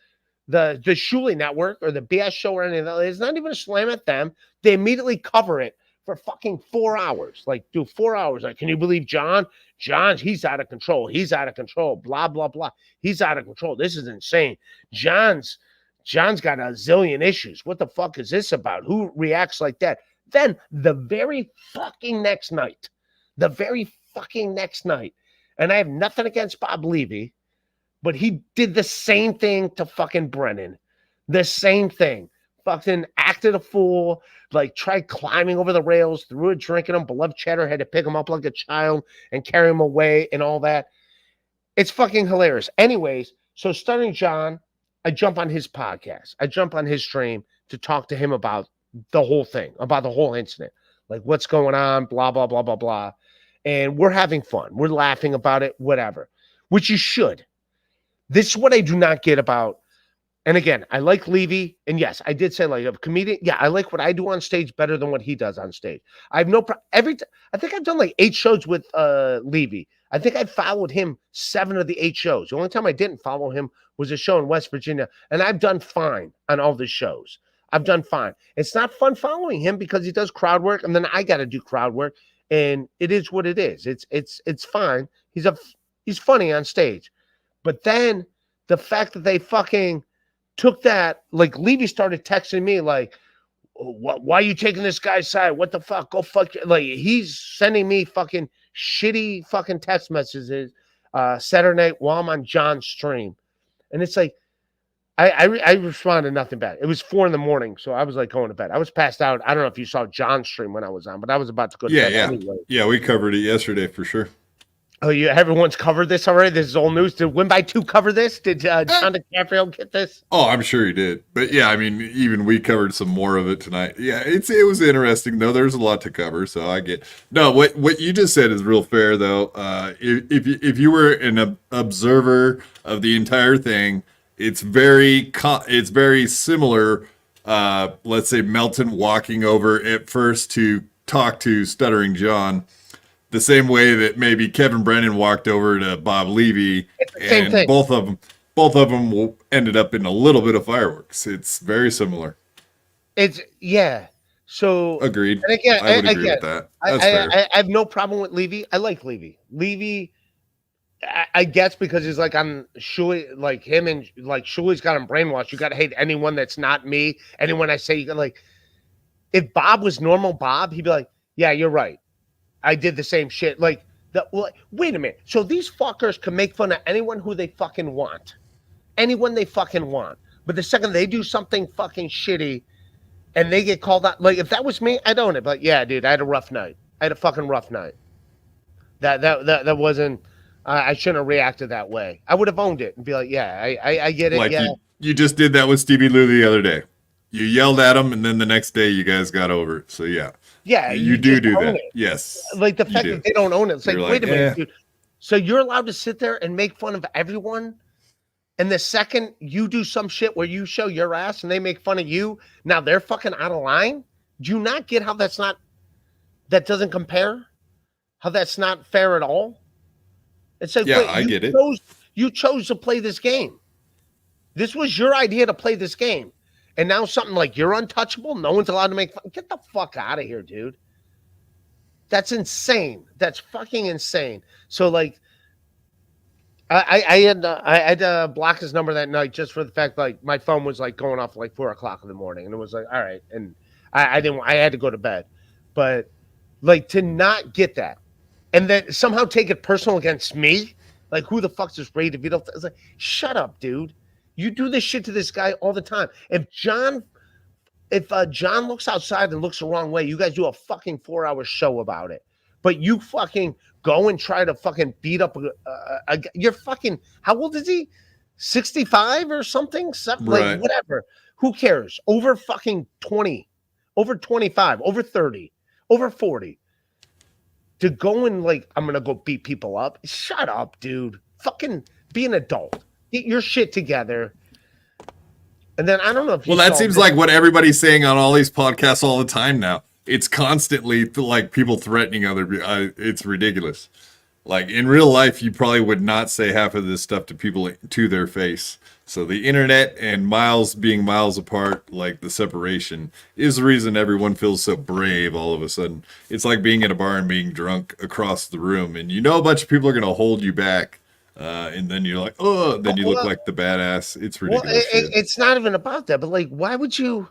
[SPEAKER 2] the Shuley Network or the BS show or anything. It's not even a slam at them. They immediately cover it for fucking 4 hours. Like, dude, 4 hours. Like, can you believe John? He's out of control. He's out of control. Blah, blah, blah. He's out of control. This is insane. John's got a zillion issues. What the fuck is this about? Who reacts like that? Then the very fucking next night, and I have nothing against Bob Levy, but he did the same thing to fucking Brennan. The same thing. Fucking acted a fool, like tried climbing over the rails, threw a drink at him. Beloved Cheddar had to pick him up like a child and carry him away and all that. It's fucking hilarious. Anyways, so Stuttering John, I jump on his podcast. I jump on his stream to talk to him about the whole thing, about the whole incident. Like what's going on, blah, blah, blah, blah, blah. And we're having fun. We're laughing about it, whatever, which you should. This is what I do not get about. And again, I like Levy. And yes, I did say like a comedian. Yeah, I like what I do on stage better than what he does on stage. I have no problem. I think I've done like 8 shows with Levy. I think I followed him 7 of the 8 shows. The only time I didn't follow him was a show in West Virginia. And I've done fine on all the shows. I've done fine. It's not fun following him because he does crowd work. And then I got to do crowd work. And it is what it is. It's fine. He's funny on stage. But then the fact that they fucking took that, like Levy started texting me like, why are you taking this guy's side? What the fuck? Go fuck. Like he's sending me fucking shitty fucking text messages Saturday night while I'm on John's stream. And it's like, I responded nothing back. It was 4 a.m, so I was like going to bed. I was passed out. I don't know if you saw John's stream when I was on, but I was about to go to bed anyway.
[SPEAKER 5] Yeah, we covered it yesterday for sure.
[SPEAKER 2] Oh, everyone's covered this already? This is old news. Did Win by 2 cover this? Did John DiCaprio get this?
[SPEAKER 5] Oh, I'm sure he did. But yeah, I mean, even we covered some more of it tonight. Yeah, it was interesting though. There's a lot to cover, so I get. No, what you just said is real fair though. If you were an observer of the entire thing, it's very similar. Let's say Melton walking over at first to talk to Stuttering John. The same way that maybe Kevin Brennan walked over to Bob Levy, and both of them ended up in a little bit of fireworks. It's very similar.
[SPEAKER 2] So
[SPEAKER 5] agreed.
[SPEAKER 2] And again,
[SPEAKER 5] I would agree with that. That's fair.
[SPEAKER 2] I have no problem with Levy. I like Levy. Levy, I guess because he's like on Shuey, like him and like Shuey's got him brainwashed. You got to hate anyone that's not me. Anyone I say, you got like, if Bob was normal Bob, he'd be like, yeah, you're right. I did the same shit. Like, wait a minute. So these fuckers can make fun of anyone who they fucking want. Anyone they fucking want. But the second they do something fucking shitty and they get called out, like if that was me, I'd own it. But yeah, dude, I had a rough night. I had a fucking rough night. That wasn't, I shouldn't have reacted that way. I would have owned it and be like, yeah, I get it.
[SPEAKER 5] Like
[SPEAKER 2] yeah.
[SPEAKER 5] you just did that with Stevie Lou the other day. You yelled at him, and then the next day you guys got over it. So yeah.
[SPEAKER 2] Yeah,
[SPEAKER 5] you do that.
[SPEAKER 2] It.
[SPEAKER 5] Yes.
[SPEAKER 2] Like the fact that they don't own it. It's like, wait a minute, dude. So you're allowed to sit there and make fun of everyone, and the second you do some shit where you show your ass and they make fun of you, now they're fucking out of line? Do you not get how that doesn't compare? How that's not fair at all? It's like,
[SPEAKER 5] yeah, I get it.
[SPEAKER 2] You chose to play this game. This was your idea to play this game. And now something like you're untouchable, no one's allowed to make fun. Get the fuck out of here, dude. That's insane. That's fucking insane. So like, I had to block his number that night just for the fact like my phone was like going off like 4:00 in the morning, and it was like, all right, and I had to go to bed, but like to not get that, and then somehow take it personal against me, like who the fuck's this Ray DeVito? It's like, shut up, dude. You do this shit to this guy all the time. If John looks outside and looks the wrong way, you guys do a fucking 4-hour show about it. But you fucking go and try to fucking beat up you're fucking, how old is he? 65 or something?
[SPEAKER 5] Right.
[SPEAKER 2] Like whatever. Who cares? Over fucking 20, over 25, over 30, over 40. To go and like, I'm gonna go beat people up. Shut up, dude. Fucking be an adult. Get your shit together. And then I don't know if
[SPEAKER 5] that seems like what everybody's saying on all these podcasts all the time now. It's constantly like people threatening other people. It's ridiculous. Like in real life, you probably would not say half of this stuff to people to their face. So the internet and being miles apart, like the separation, is the reason everyone feels so brave all of a sudden. It's like being at a bar and being drunk across the room, and you know a bunch of people are going to hold you back. And then you're like, oh, then you look like the badass. It's ridiculous.
[SPEAKER 2] It's not even about that, but like, why would you?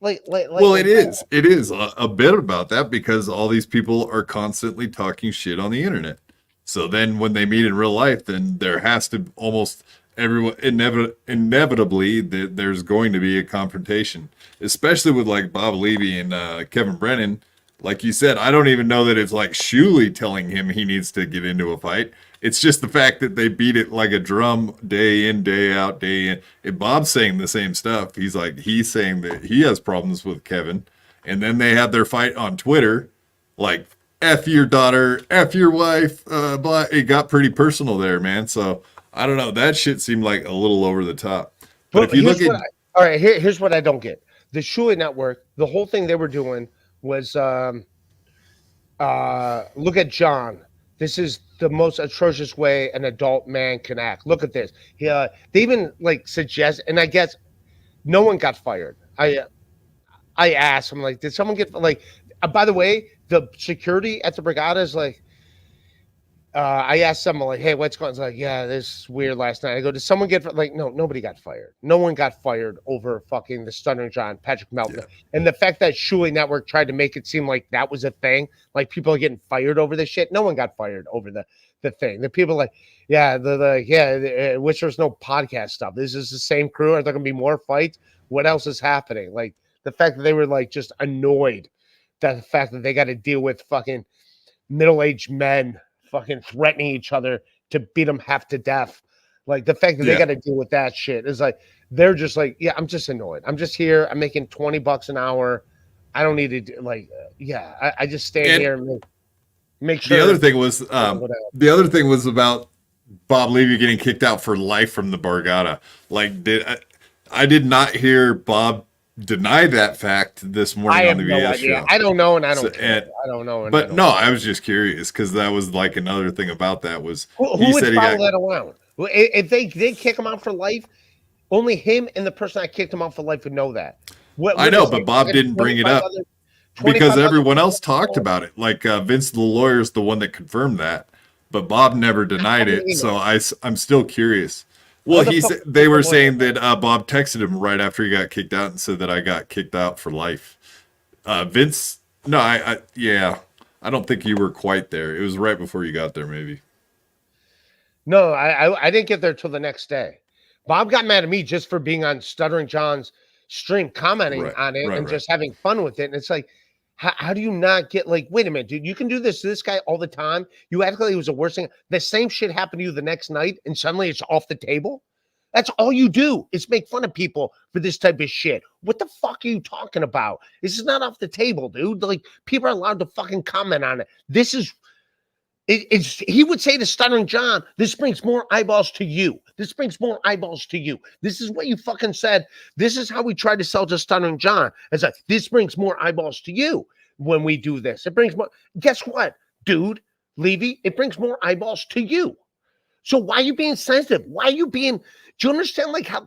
[SPEAKER 5] Well, it is. It is a bit about that because all these people are constantly talking shit on the internet. So then when they meet in real life, then there has to almost everyone inevitably there's going to be a confrontation, especially with like Bob Levy and Kevin Brennan. Like you said, I don't even know that it's like Shuley telling him he needs to get into a fight. It's just the fact that they beat it like a drum day in, day out, day in. And Bob's saying the same stuff. He's saying that he has problems with Kevin. And then they had their fight on Twitter. Like, F your daughter, F your wife. Blah. It got pretty personal there, man. So, I don't know. That shit seemed like a little over the top. But if you look at...
[SPEAKER 2] all right, here's what I don't get. The Shuley Network, the whole thing they were doing was, look at John. This is the most atrocious way an adult man can act. Look at this. They even like suggest, and I guess no one got fired. I asked him, like, did someone get like? By the way, the security at the Brigada is like. I asked someone like, "Hey, what's going on?" It's like, "Yeah, this is weird last night." I go, "Did someone get like?" No, nobody got fired. No one got fired over fucking the Stuttering John, Patrick Melton, and the fact that Shuley Network tried to make it seem like that was a thing, like people are getting fired over this shit. No one got fired over the thing. The people like, wish there was no podcast stuff. This is the same crew. Are there gonna be more fights? What else is happening? Like the fact that they were like just annoyed that the fact that they got to deal with fucking middle-aged men. Fucking threatening each other to beat them half to death. Like the fact that they got to deal with that shit is like, they're just like, yeah, I'm just annoyed. I'm just here. I'm making $20 an hour. I don't need to do like, I just stand here and make sure.
[SPEAKER 5] The other thing was about Bob Levy getting kicked out for life from the Borgata. Like I did not hear Bob deny that fact this morning on the BS show.
[SPEAKER 2] I don't know, and I don't care. I don't know.
[SPEAKER 5] But I was just curious because that was like another thing about that was
[SPEAKER 2] who would follow that around? If they kick him out for life, only him and the person that kicked him out for life would know that.
[SPEAKER 5] I know, but Bob didn't bring it up because everyone else talked about it. Like Vince the lawyer is the one that confirmed that. but Bob never denied it. So I'm still curious. Well, they were saying that Bob texted him right after he got kicked out and said that I got kicked out for life. Vince, no, I don't think you were quite there. It was right before you got there, maybe.
[SPEAKER 2] No, I didn't get there till the next day. Bob got mad at me just for being on Stuttering John's stream, commenting on it and just having fun with it. And it's like, how do you not get like, wait a minute, dude, you can do this to this guy all the time. You act like he was the worst thing. The same shit happened to you the next night and suddenly it's off the table. That's all you do is make fun of people for this type of shit. What the fuck are you talking about? This is not off the table, dude. Like, people are allowed to fucking comment on it. This is, he would say to Stuttering John, this brings more eyeballs to you. This brings more eyeballs to you. This is what you fucking said. This is how we tried to sell to Stuttering John. It's like, this brings more eyeballs to you when we do this. It brings more. Guess what, dude, Levy? It brings more eyeballs to you. So why are you being sensitive? Why are you being, do you understand like how,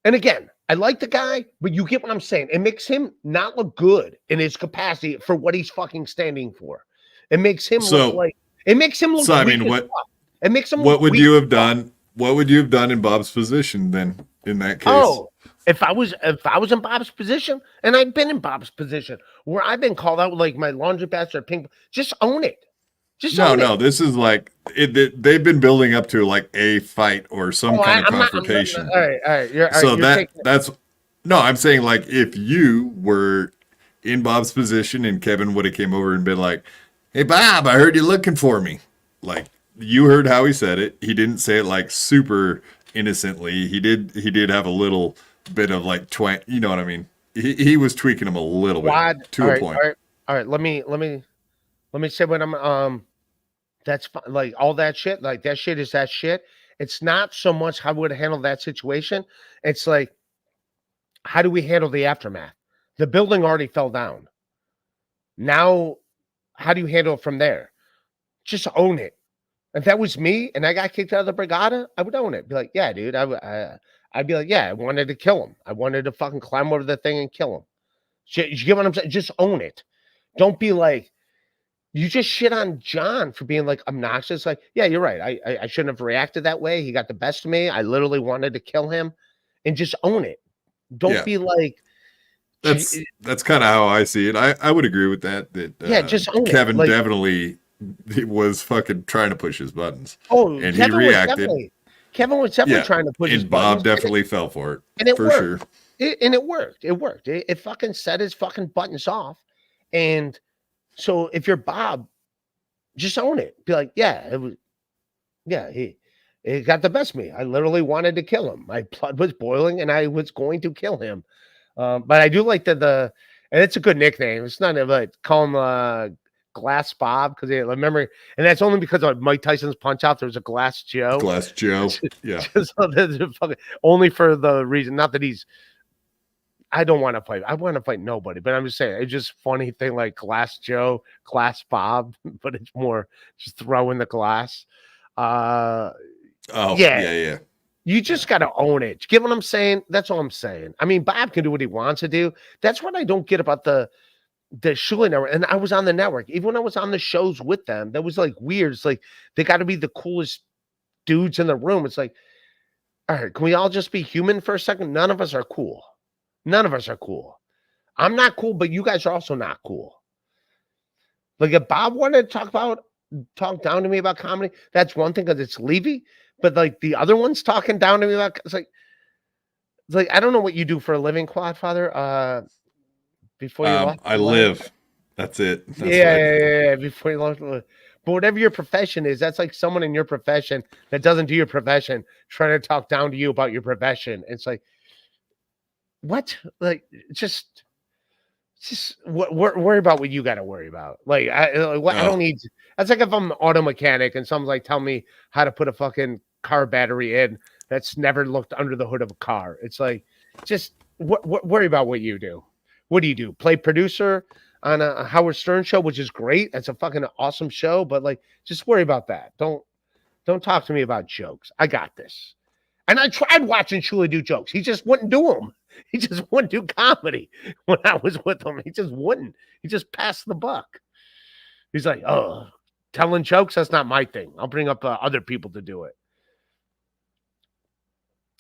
[SPEAKER 2] and again, I like the guy, but you get what I'm saying. It makes him not look good in his capacity for what he's fucking standing for. It makes him look like, it makes him look.
[SPEAKER 5] So I mean, what?
[SPEAKER 2] It makes him.
[SPEAKER 5] What would you have done? What would you have done in Bob's position then? In that case,
[SPEAKER 2] if I was in Bob's position, and I've been in Bob's position where I've been called out like my laundry basket or pink, just own it. Just no.
[SPEAKER 5] This is like they've been building up to like a fight or some kind of confrontation.
[SPEAKER 2] All right.
[SPEAKER 5] So that's no. I'm saying like if you were in Bob's position and Kevin would have came over and been like, "Hey Bob, I heard you looking for me." Like you heard how he said it. He didn't say it like super innocently. He did have a little bit of like twang. You know what I mean? He was tweaking him a little bit to a point.
[SPEAKER 2] All right. Let me say what I'm that's fine. Like all that shit, like that shit is that shit. It's not so much how we would handle that situation. It's like, how do we handle the aftermath? The building already fell down. Now, how do you handle it from there? Just own it. If that was me and I got kicked out of the Brigada, I would own it. Be like, yeah, dude. I'd be like, yeah, I wanted to kill him. I wanted to fucking climb over the thing and kill him. You get what I'm saying? Just own it. Don't be like, you just shit on John for being like obnoxious. Like, yeah, you're right. I shouldn't have reacted that way. He got the best of me. I literally wanted to kill him, and just own it. Don't be like.
[SPEAKER 5] That's kind of how I see it. I would agree with that.
[SPEAKER 2] Just own
[SPEAKER 5] Kevin
[SPEAKER 2] it. Like,
[SPEAKER 5] definitely was fucking trying to push his buttons.
[SPEAKER 2] Oh,
[SPEAKER 5] and
[SPEAKER 2] Kevin
[SPEAKER 5] he reacted.
[SPEAKER 2] Kevin was definitely trying to push his buttons.
[SPEAKER 5] And Bob definitely fell for it.
[SPEAKER 2] And it
[SPEAKER 5] for
[SPEAKER 2] worked.
[SPEAKER 5] Sure.
[SPEAKER 2] It worked. It worked. It fucking set his fucking buttons off, and. So if you're Bob, just own it. Be like, yeah, it was, yeah, he got the best of me. I literally wanted to kill him. My blood was boiling and I was going to kill him. But I do like and it's a good nickname. It's not like call him Glass Bob because remember, and that's only because of Mike Tyson's Punch Out. There was a Glass Joe.
[SPEAKER 5] Glass Joe. Yeah.
[SPEAKER 2] Only for the reason, not that he's. I don't want to fight. I want to fight nobody, but I'm just saying it's just funny thing like Glass Joe, Glass Bob, but it's more just throwing the glass. Yeah. You just got to own it. Get what I'm saying? That's all I'm saying. I mean, Bob can do what he wants to do. That's what I don't get about the Shuli network. And I was on the network, even when I was on the shows with them, that was like weird. It's like they got to be the coolest dudes in the room. It's like, all right, can we all just be human for a second? None of us are cool. None of us are cool. I'm not cool, but you guys are also not cool. Like if Bob wanted to talk down to me about comedy, that's one thing because it's Levy. But like the other ones talking down to me about, it's like I don't know what you do for a living, Quadfather. Before you lost
[SPEAKER 5] I live. That's it. That's
[SPEAKER 2] yeah. Before you lost, but whatever your profession is, that's like someone in your profession that doesn't do your profession trying to talk down to you about your profession. It's like. What? Like, just worry about what you got to worry about. Like, I don't need. That's like if I'm an auto mechanic and someone's like, tell me how to put a fucking car battery in that's never looked under the hood of a car. It's like, just worry about what you do. What do you do? Play producer on a Howard Stern show, which is great. That's a fucking awesome show. But like, just worry about that. Don't talk to me about jokes. I got this. And I tried watching Shuli do jokes. He just wouldn't do them. He just wouldn't do comedy when I was with him. He just wouldn't. He just passed the buck. He's like, oh, telling jokes, that's not my thing. I'll bring up other people to do it.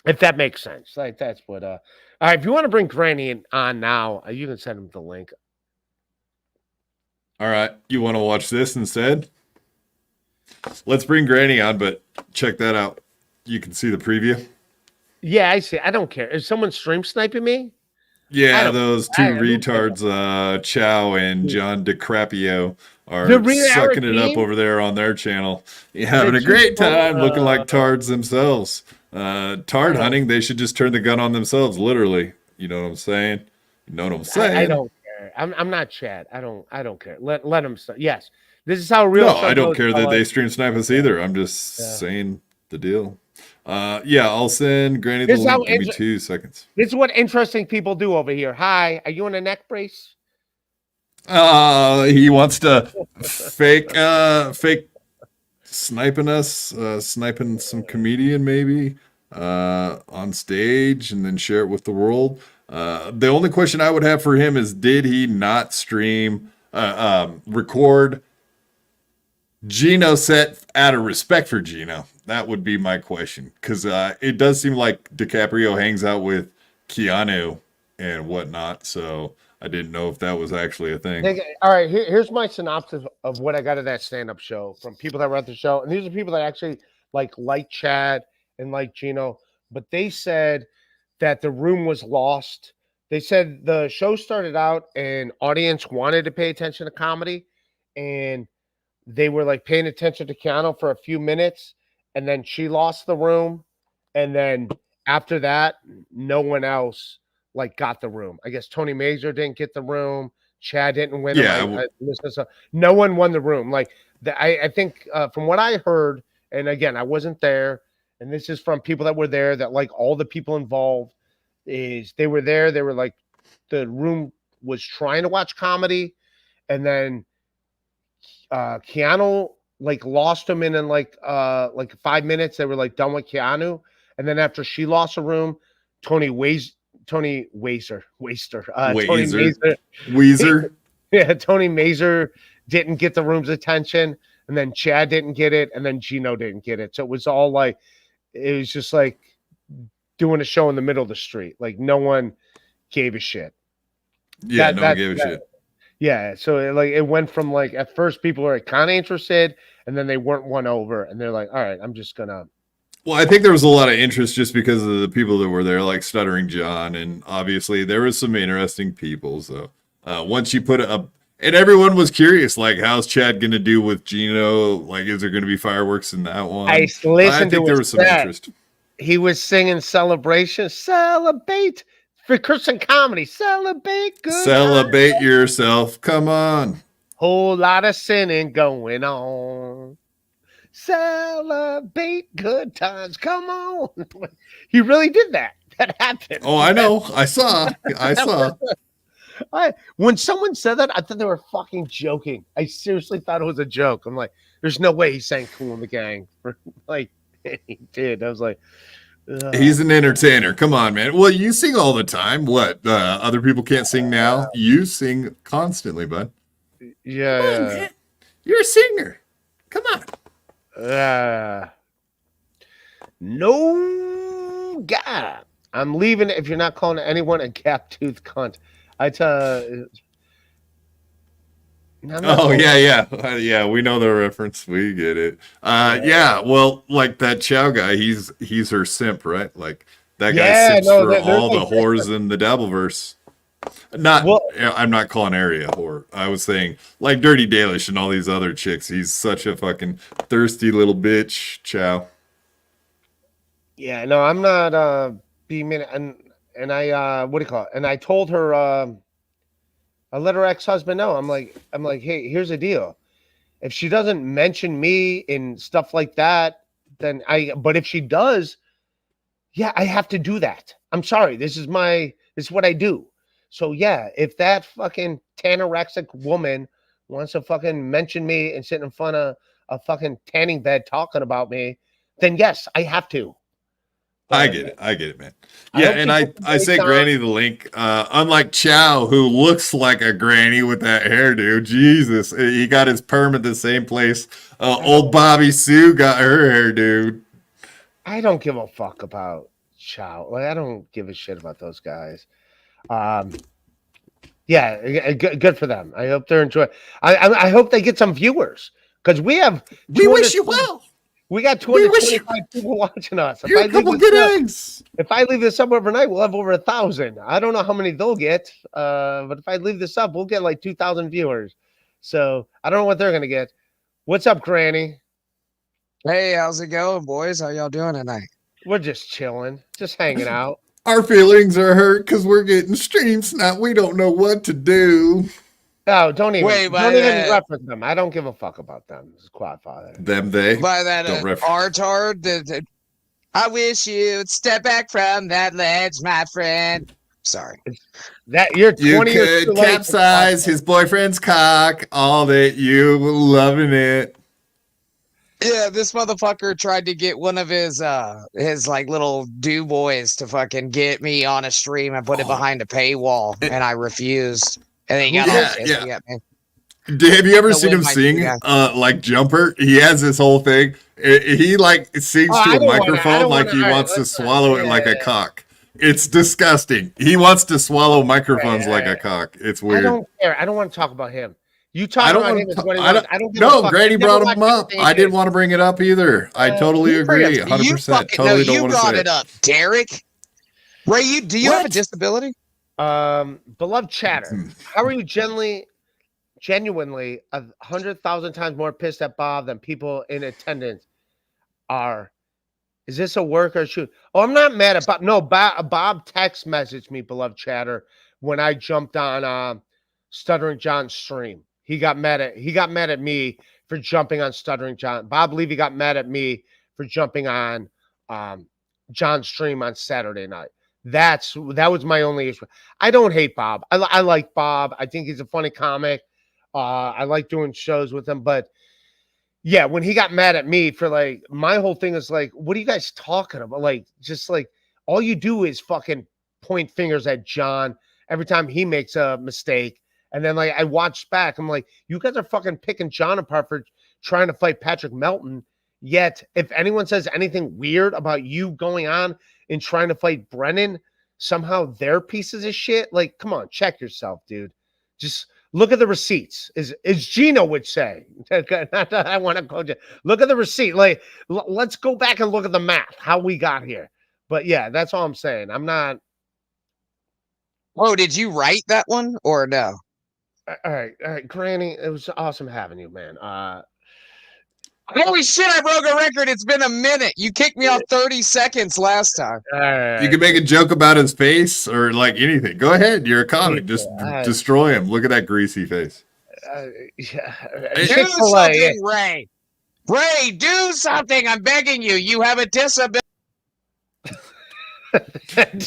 [SPEAKER 2] If that makes sense. Like, that's what, all right, if you want to bring Granny on now, you can send him the link.
[SPEAKER 5] All right. You want to watch this instead? Let's bring Granny on, but check that out. You can see the preview.
[SPEAKER 2] Yeah, I see. I don't care. Is someone stream sniping me?
[SPEAKER 5] Yeah, those two retards, Chow and John DiCaprio, are sucking it up over there on their channel. Having a great time, looking like tards themselves. Tard hunting, they should just turn the gun on themselves, literally. You know what I'm saying? You know what I'm saying?
[SPEAKER 2] I don't care. I'm not Chad. I don't care. Let them start. Yes. This is how real.
[SPEAKER 5] No, I don't care that they stream snipe us either. I'm just saying the deal. Yeah, I'll send Granny the link. Give me 2 seconds.
[SPEAKER 2] This is what interesting people do over here. Hi, are you in a neck brace?
[SPEAKER 5] He wants to fake sniping us, sniping some comedian maybe on stage and then share it with the world. The only question I would have for him is, did he not stream, record Gino set out of respect for Gino? That would be my question, because it does seem like DiCaprio hangs out with Keanu and whatnot, so I didn't know if that was actually a thing.
[SPEAKER 2] All right, here's my synopsis of what I got at that stand-up show from people that were at the show, and these are people that actually like Chad and like Gino, but they said that the room was lost. They said the show started out and audience wanted to pay attention to comedy, and they were like paying attention to Keanu for a few minutes, and then she lost the room, and then after that, no one else like got the room. I guess Tony Mazur didn't get the room. Chad didn't win.
[SPEAKER 5] Yeah,
[SPEAKER 2] no one won the room. Like I think from what I heard, and again, I wasn't there, and this is from people that were there, that like all the people involved is they were there. They were like, the room was trying to watch comedy, and then Keanu like lost him in like 5 minutes. They were like done with Keanu, and then after she lost a room, Tony Mazur, yeah, Tony Mazur didn't get the room's attention, and then Chad didn't get it, and then Gino didn't get it. So it was all like, it was just like doing a show in the middle of the street. Like no one gave a shit.
[SPEAKER 5] Yeah, no one gave a shit.
[SPEAKER 2] Yeah, so it went from like at first people were kind of interested, and then they weren't won over, and they're like, all right, I'm just gonna.
[SPEAKER 5] Well, I think there was a lot of interest just because of the people that were there, like Stuttering John, and obviously there was some interesting people. So once you put up, and everyone was curious, like, how's Chad gonna do with Gino? Like, is there gonna be fireworks in that one?
[SPEAKER 2] I think there was
[SPEAKER 5] some interest.
[SPEAKER 2] He was singing "Celebration," celebrate for Christian comedy, celebrate good.
[SPEAKER 5] Celebrate yourself. Come on.
[SPEAKER 2] Whole lot of sinning going on. Celebrate good times. Come on. He really did that. That happened.
[SPEAKER 5] Oh, I know. I saw.
[SPEAKER 2] When someone said that, I thought they were fucking joking. I seriously thought it was a joke. I'm like, there's no way he sang Kool and the Gang. Like, he did. I was like, ugh.
[SPEAKER 5] He's an entertainer. Come on, man. Well, you sing all the time. What? Other people can't sing now? You sing constantly, bud.
[SPEAKER 2] Yeah.
[SPEAKER 5] Come on, man. You're a singer. Come on.
[SPEAKER 2] No God. I'm leaving if you're not calling anyone a gap tooth cunt. I tell
[SPEAKER 5] yeah. We know the reference. We get it. Yeah. Well, like that Chow guy, he's her simp, right? Like that guy simps for all the whores in the Dabbleverse. I'm not calling Area whore. I was saying like Dirty Dalish and all these other chicks. He's such a fucking thirsty little bitch, Chow.
[SPEAKER 2] Yeah, no, I'm not being mean, and I what do you call it? And I told her I let her ex-husband know. I'm like, hey, here's the deal. If she doesn't mention me in stuff like that, then but if she does, yeah, I have to do that. I'm sorry. This is what I do. So yeah, if that fucking tanorexic woman wants to fucking mention me and sit in front of a fucking tanning bed talking about me, then yes, I have to.
[SPEAKER 5] I get it, man.
[SPEAKER 2] I
[SPEAKER 5] Yeah,
[SPEAKER 2] hope
[SPEAKER 5] and
[SPEAKER 2] she
[SPEAKER 5] I
[SPEAKER 2] puts
[SPEAKER 5] sent
[SPEAKER 2] on-
[SPEAKER 5] Granny the link. Unlike Chow, who looks like a granny with that hairdo. Jesus, he got his perm at the same place. Old Bobby Sue got her hairdo.
[SPEAKER 2] I don't give a fuck about Chow. Like, I don't give a shit about those guys. Yeah, good for them. I hope they're enjoying. I hope they get some viewers because we have.
[SPEAKER 5] We wish you well.
[SPEAKER 2] We got
[SPEAKER 5] We wish
[SPEAKER 2] 225 people watching us.
[SPEAKER 5] You're a couple good eggs.
[SPEAKER 2] If I leave this up overnight, we'll have over 1,000. I don't know how many they'll get, but if I leave this up, we'll get like 2,000 viewers. So I don't know what they're gonna get. What's up, Granny?
[SPEAKER 6] Hey, how's it going, boys? How y'all doing tonight?
[SPEAKER 2] We're just chilling, just hanging out.
[SPEAKER 5] Our feelings are hurt because we're getting stream snap. We don't know what to do.
[SPEAKER 2] No, don't even
[SPEAKER 6] Wait,
[SPEAKER 2] don't even reference them. I don't give a fuck about them. It's Quadfather.
[SPEAKER 5] Them, they.
[SPEAKER 6] By that
[SPEAKER 5] Don't reference.
[SPEAKER 6] artard, I wish you'd step back from that ledge, my friend. Sorry.
[SPEAKER 2] That you're 20
[SPEAKER 5] You
[SPEAKER 2] years too
[SPEAKER 5] could
[SPEAKER 2] late for
[SPEAKER 5] capsize
[SPEAKER 2] Quadfather.
[SPEAKER 5] his boyfriend's cock. All that you loving it.
[SPEAKER 6] Yeah, this motherfucker tried to get one of his like little do boys to fucking get me on a stream and put it behind a paywall, and I refused. And then he got all pissed at me.
[SPEAKER 5] Have you ever
[SPEAKER 6] No,
[SPEAKER 5] seen
[SPEAKER 6] with
[SPEAKER 5] him
[SPEAKER 6] my-
[SPEAKER 5] sing
[SPEAKER 6] yeah.
[SPEAKER 5] like Jumper? He has this whole thing. He like sings
[SPEAKER 2] Oh, I
[SPEAKER 5] to a
[SPEAKER 2] don't wanna- I
[SPEAKER 5] microphone
[SPEAKER 2] don't
[SPEAKER 5] like
[SPEAKER 2] wanna-
[SPEAKER 5] he
[SPEAKER 2] all right,
[SPEAKER 5] wants to
[SPEAKER 2] let's not-
[SPEAKER 5] swallow it like a
[SPEAKER 2] yeah.
[SPEAKER 5] cock. It's disgusting. He wants to swallow microphones
[SPEAKER 2] Right,
[SPEAKER 5] like a
[SPEAKER 2] right.
[SPEAKER 5] cock. It's
[SPEAKER 2] I
[SPEAKER 5] weird.
[SPEAKER 2] don't care. I don't want to talk about him. You talk
[SPEAKER 5] I don't
[SPEAKER 2] about
[SPEAKER 5] want
[SPEAKER 2] him as
[SPEAKER 5] to.
[SPEAKER 2] what he
[SPEAKER 5] I
[SPEAKER 2] wants. I don't give a
[SPEAKER 5] no,
[SPEAKER 2] fuck.
[SPEAKER 5] Grady
[SPEAKER 2] I've never
[SPEAKER 5] brought him
[SPEAKER 2] watched
[SPEAKER 5] up.
[SPEAKER 2] anything
[SPEAKER 5] I
[SPEAKER 2] he
[SPEAKER 5] didn't
[SPEAKER 2] did.
[SPEAKER 5] want to bring it up either. I totally
[SPEAKER 6] You bring
[SPEAKER 5] agree.
[SPEAKER 6] up-
[SPEAKER 5] 100%.
[SPEAKER 6] You fucking,
[SPEAKER 5] Totally
[SPEAKER 6] no,
[SPEAKER 5] don't
[SPEAKER 6] you
[SPEAKER 5] want to
[SPEAKER 6] brought
[SPEAKER 5] say
[SPEAKER 6] it up, Derek. Ray, do you have a
[SPEAKER 5] What?
[SPEAKER 6] disability?
[SPEAKER 2] Beloved chatter, how are you genuinely 100,000 times more pissed at Bob than people in attendance are? Is this a work or a shoot? Oh, I'm not mad at Bob. No, Bob text messaged me, beloved chatter, when I jumped on Stuttering John's stream. He got mad at me for jumping on Stuttering John. Bob Levy got mad at me for jumping on John's stream on Saturday night. That was my only issue. I don't hate Bob. I like Bob. I think he's a funny comic. I like doing shows with him, but yeah, when he got mad at me for like, my whole thing is like, what are you guys talking about? Like, just like all you do is fucking point fingers at John every time he makes a mistake. And then like I watched back, I'm like, you guys are fucking picking John apart for trying to fight Patrick Melton. Yet, if anyone says anything weird about you going on and trying to fight Brennan, somehow they're pieces of shit. Like, come on, check yourself, dude. Just look at the receipts. As Gino would say. Not that I want to go to look at the receipt. Like, let's go back and look at the math, how we got here. But yeah, that's all I'm saying. I'm not.
[SPEAKER 6] Oh, did you write that one or no?
[SPEAKER 2] All right, Granny. It was awesome having you, man.
[SPEAKER 6] Holy shit, I broke a record. It's been a minute. You kicked me off 30 seconds last time.
[SPEAKER 2] All right.
[SPEAKER 5] You can make a joke about his face or like anything. Go ahead. You're a comic. Just destroy him. Look at that greasy face.
[SPEAKER 2] Yeah.
[SPEAKER 6] Do
[SPEAKER 2] Chick-fil-A, yeah.
[SPEAKER 6] something, Ray. Ray, do something. I'm begging you. You have a disability.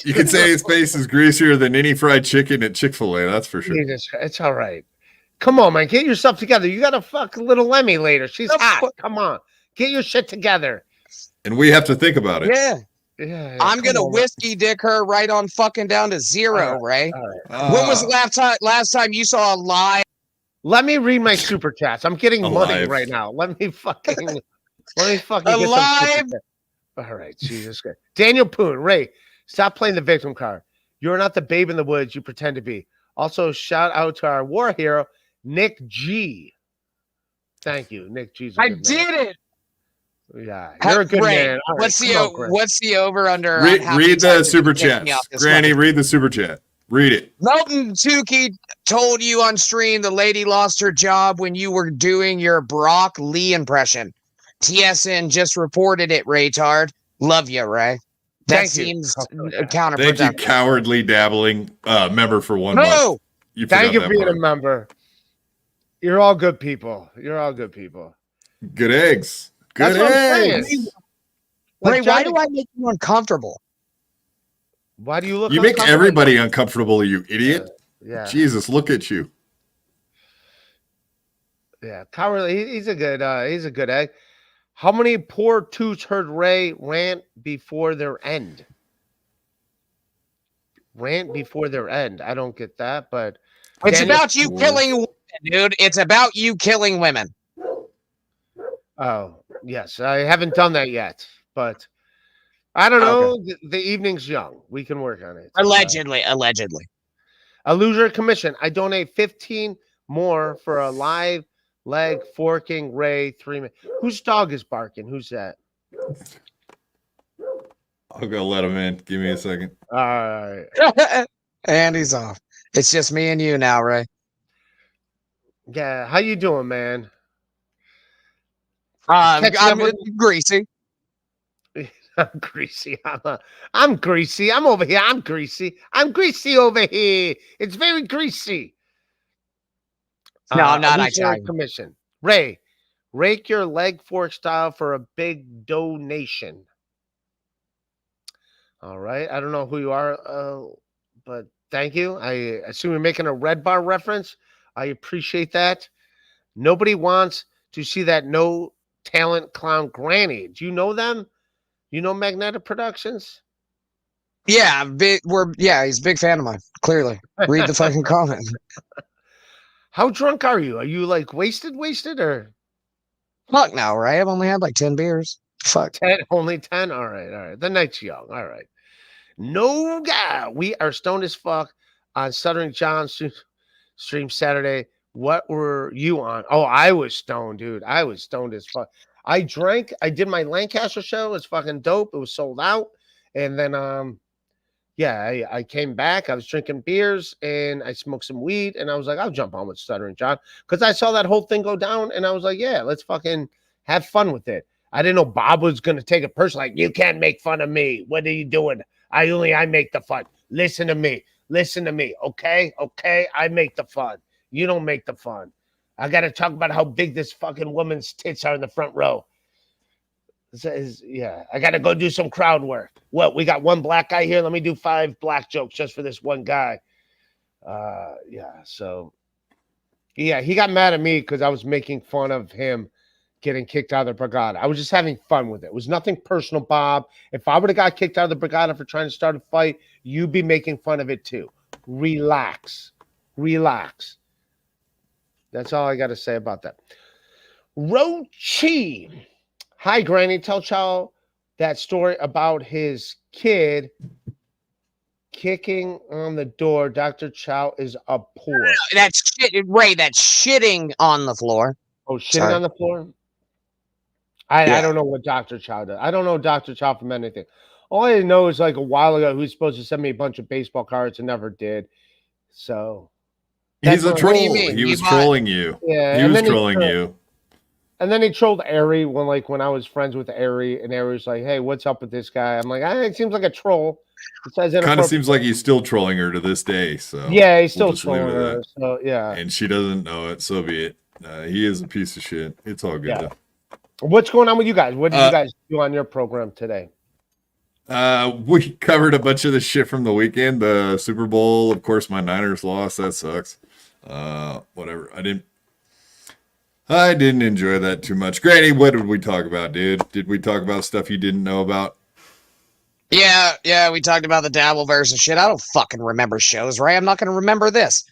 [SPEAKER 5] You can say his face is greasier than any fried chicken at Chick-fil-A. That's for sure.
[SPEAKER 2] It's all right. Come on, man. Get yourself together. You got to fuck little Lemmy later. She's hot. Come on. Get your shit together.
[SPEAKER 5] And we have to think about it.
[SPEAKER 6] Yeah.
[SPEAKER 2] Yeah.
[SPEAKER 6] I'm going to
[SPEAKER 2] come on.
[SPEAKER 6] whiskey dick her right on fucking down to zero, Ray.
[SPEAKER 2] All right.
[SPEAKER 6] When was the last time you saw a live?
[SPEAKER 2] Let me read my super chats. I'm getting money
[SPEAKER 5] Alive.
[SPEAKER 2] right now. Let me fucking get some super
[SPEAKER 6] Alive.
[SPEAKER 2] chats. All right, Jesus Christ. Daniel Poon, Ray, stop playing the victim card. You're not the babe in the woods you pretend to be. Also, shout out to our war hero, Nick G. Thank you, Nick G.
[SPEAKER 6] I did it.
[SPEAKER 2] Yeah, you're a good
[SPEAKER 6] Ray,
[SPEAKER 2] man. All right,
[SPEAKER 6] what's
[SPEAKER 2] come on, Granny.
[SPEAKER 6] the over under?
[SPEAKER 5] Read the super chat. Granny, read the super chat. Read it.
[SPEAKER 6] Melton Tukey told you on stream the lady lost her job when you were doing your Brock Lee impression. TSN just reported it, Raytard. Love you, Ray. That
[SPEAKER 2] Thank you.
[SPEAKER 6] seems
[SPEAKER 2] Oh, yeah.
[SPEAKER 6] counterproductive.
[SPEAKER 5] Thank you, cowardly dabbling member for 1 month.
[SPEAKER 6] No,
[SPEAKER 5] You
[SPEAKER 2] Thank
[SPEAKER 5] forgot
[SPEAKER 2] you
[SPEAKER 5] that
[SPEAKER 2] for being
[SPEAKER 5] part.
[SPEAKER 2] a member. You're all good people. You're all good people.
[SPEAKER 5] Good eggs. Good
[SPEAKER 2] That's what I'm saying.
[SPEAKER 5] eggs.
[SPEAKER 2] Like
[SPEAKER 6] Ray, why
[SPEAKER 2] Johnny-
[SPEAKER 6] do I make you uncomfortable?
[SPEAKER 2] Why do you look?
[SPEAKER 5] You make
[SPEAKER 2] uncomfortable?
[SPEAKER 5] everybody uncomfortable, you idiot.
[SPEAKER 2] Yeah,
[SPEAKER 5] Jesus, look at you.
[SPEAKER 2] yeah. Cowardly. He's a good egg. How many poor toots heard Ray rant before their end? Rant before their end. I don't get that, but
[SPEAKER 6] It's
[SPEAKER 2] Daniel-
[SPEAKER 6] about you killing women, dude. It's about you killing women.
[SPEAKER 2] Oh, yes. I haven't done that yet, but I don't know. The evening's young. We can work on it.
[SPEAKER 6] Allegedly.
[SPEAKER 2] A loser commission. I donate 15 more for a live leg forking Ray 3 minutes. Whose dog is barking? Who's that?
[SPEAKER 5] I'll go let him in. Give me a second.
[SPEAKER 2] All right.
[SPEAKER 6] And he's off. It's just me and you now, Ray.
[SPEAKER 2] Yeah. How you doing, man?
[SPEAKER 6] I'm
[SPEAKER 2] Catching up
[SPEAKER 6] greasy.
[SPEAKER 2] I'm greasy. I'm greasy. I'm over here. I'm greasy. I'm greasy over here. It's very greasy.
[SPEAKER 6] No, I'm not.
[SPEAKER 2] Who's your
[SPEAKER 6] Italian.
[SPEAKER 2] commission. Ray, rake your leg fork style for a big donation. All right. I don't know who you are, but thank you. I assume you're making a Red Bar reference. I appreciate that. Nobody wants to see that no talent clown Granny. Do you know them? You know Magnetic Productions?
[SPEAKER 6] Yeah, he's a big fan of mine. Clearly. Read the fucking comment.
[SPEAKER 2] How drunk are you? Are you like wasted or
[SPEAKER 6] Fuck no, Ray. I've only had like 10 beers. Fuck.
[SPEAKER 2] 10? Only 10? All right. The night's young. All right. No guy. We are stoned as fuck on Stuttering John stream Saturday. What were you on? Oh, I was stoned, dude. I was stoned as fuck. I drank. I did my Lancaster show. It was fucking dope. It was sold out. And then, I came back. I was drinking beers and I smoked some weed. And I was like, I'll jump on with Stuttering John because I saw that whole thing go down. And I was like, yeah, let's fucking have fun with it. I didn't know Bob was going to take it personally. Like, you can't make fun of me. What are you doing? I make the fun. Listen to me. Okay. I make the fun. You don't make the fun. I got to talk about how big this fucking woman's tits are in the front row. I got to go do some crowd work. What? We got one black guy here. Let me do 5 black jokes just for this one guy. So he got mad at me because I was making fun of him getting kicked out of the Brigada. I was just having fun with it. It was nothing personal, Bob. If I would have got kicked out of the Brigada for trying to start a fight, you'd be making fun of it too. Relax. That's all I got to say about that. Rochi. Hi, Granny. Tell Chow that story about his kid kicking on the door. Dr. Chow is a poor.
[SPEAKER 6] That's shit, Ray. That's shitting on the floor.
[SPEAKER 2] Oh, shitting
[SPEAKER 6] Sorry.
[SPEAKER 2] on the floor? I don't know what Dr. Chow does. I don't know Dr. Chow from anything. All I know is like a while ago, he was supposed to send me a bunch of baseball cards and never did. So
[SPEAKER 5] He's a
[SPEAKER 2] what-
[SPEAKER 5] troll.
[SPEAKER 6] what do you mean?
[SPEAKER 5] He was
[SPEAKER 6] You bought-
[SPEAKER 5] trolling you.
[SPEAKER 2] yeah,
[SPEAKER 5] He
[SPEAKER 2] and
[SPEAKER 5] was
[SPEAKER 2] then
[SPEAKER 5] trolling you.
[SPEAKER 2] And then he trolled Ari when I was friends with Ari, and Ari was like, "Hey, what's up with this guy?" I'm like, it seems like a troll. It says
[SPEAKER 5] Kind of
[SPEAKER 2] inappropriate-
[SPEAKER 5] seems like he's still trolling her to this day. So
[SPEAKER 2] Yeah, he's still
[SPEAKER 5] we'll just leave it
[SPEAKER 2] trolling
[SPEAKER 5] at
[SPEAKER 2] her.
[SPEAKER 5] that.
[SPEAKER 2] So yeah.
[SPEAKER 5] And she doesn't know it. So be it. He is a piece of shit. It's all good.
[SPEAKER 2] Yeah. What's going on with you guys? What did you
[SPEAKER 5] Uh,
[SPEAKER 2] guys do on your program today?
[SPEAKER 5] We covered a bunch of the shit from the weekend. The Super Bowl, of course, my Niners lost. That sucks. Whatever. I didn't enjoy that too much. Granny, what did we talk about, dude? Did we talk about stuff you didn't know about?
[SPEAKER 6] Yeah, we talked about the Dabbleverse and shit. I don't fucking remember shows, Ray. I'm not gonna remember this.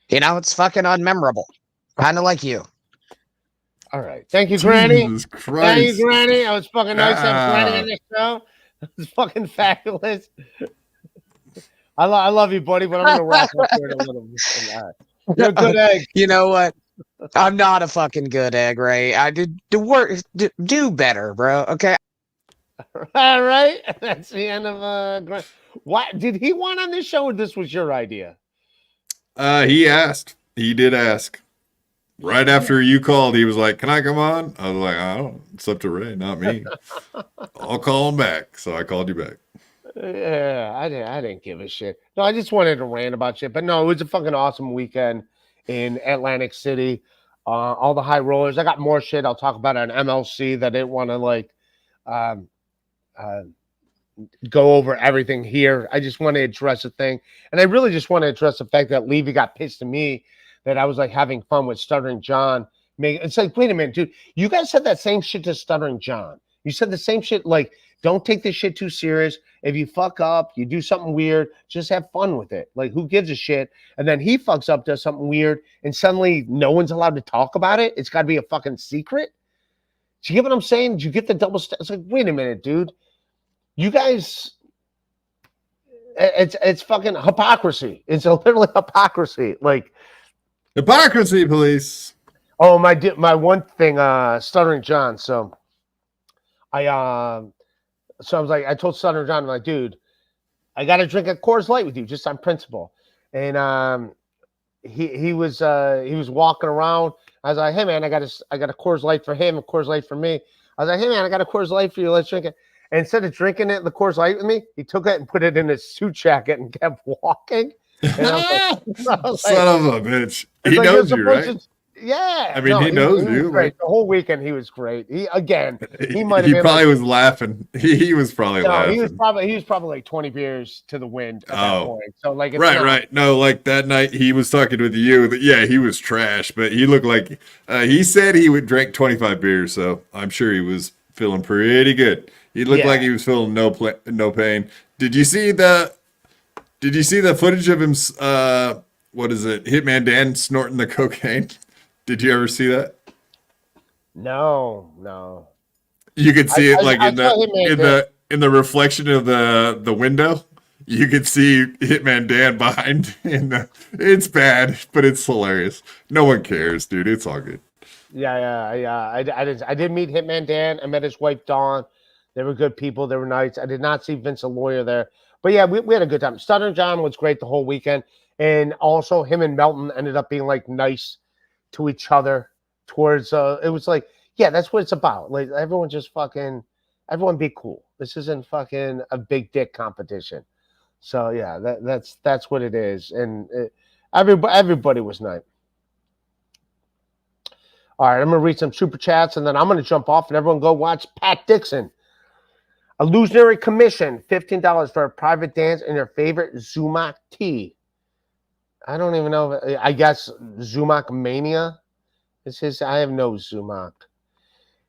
[SPEAKER 6] It's fucking unmemorable. Kind of like you.
[SPEAKER 2] All right. Thank you, Granny.
[SPEAKER 5] Jesus
[SPEAKER 2] Thank
[SPEAKER 5] Christ.
[SPEAKER 2] you, Granny. I was fucking nice to have Granny on the show. It was fucking fabulous. I love you, buddy, but I'm gonna wrap up here in a little bit. You're a good egg.
[SPEAKER 6] You know what? I'm not a fucking good egg, Ray. I did the work. Do better, bro. Okay.
[SPEAKER 2] All right. That's the end of Grant. What did he want on this show, or this was your idea?
[SPEAKER 5] He asked. He did ask. Right after you called, he was like, "Can I come on?" I was like, "I don't. It's up to Ray, not me. I'll call him back." So I called you back.
[SPEAKER 2] Yeah, I didn't give a shit. No, I just wanted to rant about shit. But no, it was a fucking awesome weekend in Atlantic City. All the high rollers. I got more shit I'll talk about on MLC that I didn't want to go over everything here. I just want to address a thing. And I really just want to address the fact that Levy got pissed at me that I was like having fun with Stuttering John It's like, wait a minute, dude. You guys said that same shit to Stuttering John. You said the same shit, like, don't take this shit too serious. If you fuck up, you do something weird, just have fun with it. Like, who gives a shit? And then he fucks up, does something weird, and suddenly no one's allowed to talk about it. It's got to be a fucking secret. Do you get what I'm saying? Do you get the double step? It's like, wait a minute, dude. You guys, it's fucking hypocrisy. It's literally hypocrisy. Like,
[SPEAKER 5] hypocrisy police.
[SPEAKER 2] oh, my one thing, Stuttering John. So I was like, I told Stuttering John, I'm like, dude, I got to drink a Coors Light with you just on principle. And he was walking around. I was like, hey man, I got a Coors Light for him, a Coors Light for me. I was like, hey man, I got a Coors Light for you. Let's drink it. And instead of drinking it, the Coors Light with me, he took it and put it in his suit jacket and kept walking. And I was like,
[SPEAKER 5] Son of a bitch. He
[SPEAKER 2] like,
[SPEAKER 5] knows
[SPEAKER 2] you're
[SPEAKER 5] you, right?
[SPEAKER 2] supposed yeah.
[SPEAKER 5] I mean, he knows
[SPEAKER 2] was
[SPEAKER 5] you,
[SPEAKER 2] great.
[SPEAKER 5] like-
[SPEAKER 2] The whole weekend he was great. He might have
[SPEAKER 5] He
[SPEAKER 2] been
[SPEAKER 5] probably
[SPEAKER 2] like,
[SPEAKER 5] was laughing. He was probably
[SPEAKER 2] no,
[SPEAKER 5] laughing.
[SPEAKER 2] he was probably like 20 beers to the wind at that point. So like, it's
[SPEAKER 5] Right,
[SPEAKER 2] not-
[SPEAKER 5] right. No, like that night he was talking with you. That yeah, he was trash, but he looked like he said he would drink 25 beers, so I'm sure he was feeling pretty good. He looked
[SPEAKER 2] Yeah.
[SPEAKER 5] like he was feeling no pain. Did you see the footage of him? What is it? Hitman Dan snorting the cocaine. Did you ever see that?
[SPEAKER 2] No.
[SPEAKER 5] You could see it like
[SPEAKER 2] I
[SPEAKER 5] in
[SPEAKER 2] saw Hitman
[SPEAKER 5] the reflection of the window. You could see Hitman Dan behind. It's bad, but it's hilarious. No one cares, dude. It's all good.
[SPEAKER 2] Yeah. I did meet Hitman Dan. I met his wife Dawn. They were good people. They were nice. I did not see Vince, a lawyer, there. But yeah, we had a good time. Stuttering John was great the whole weekend. And also him and Melton ended up being like nice to each other towards it was like, yeah, that's what it's about. Like everyone be cool. This isn't fucking a big dick competition. So yeah, that's what it is. And everybody was nice. All right, I'm gonna read some super chats and then I'm gonna jump off and everyone go watch Pat Dixon. Illusionary commission, $15 for a private dance in your favorite Zumac tea. I don't even know. I guess Zumac Mania is his. I have no Zumac.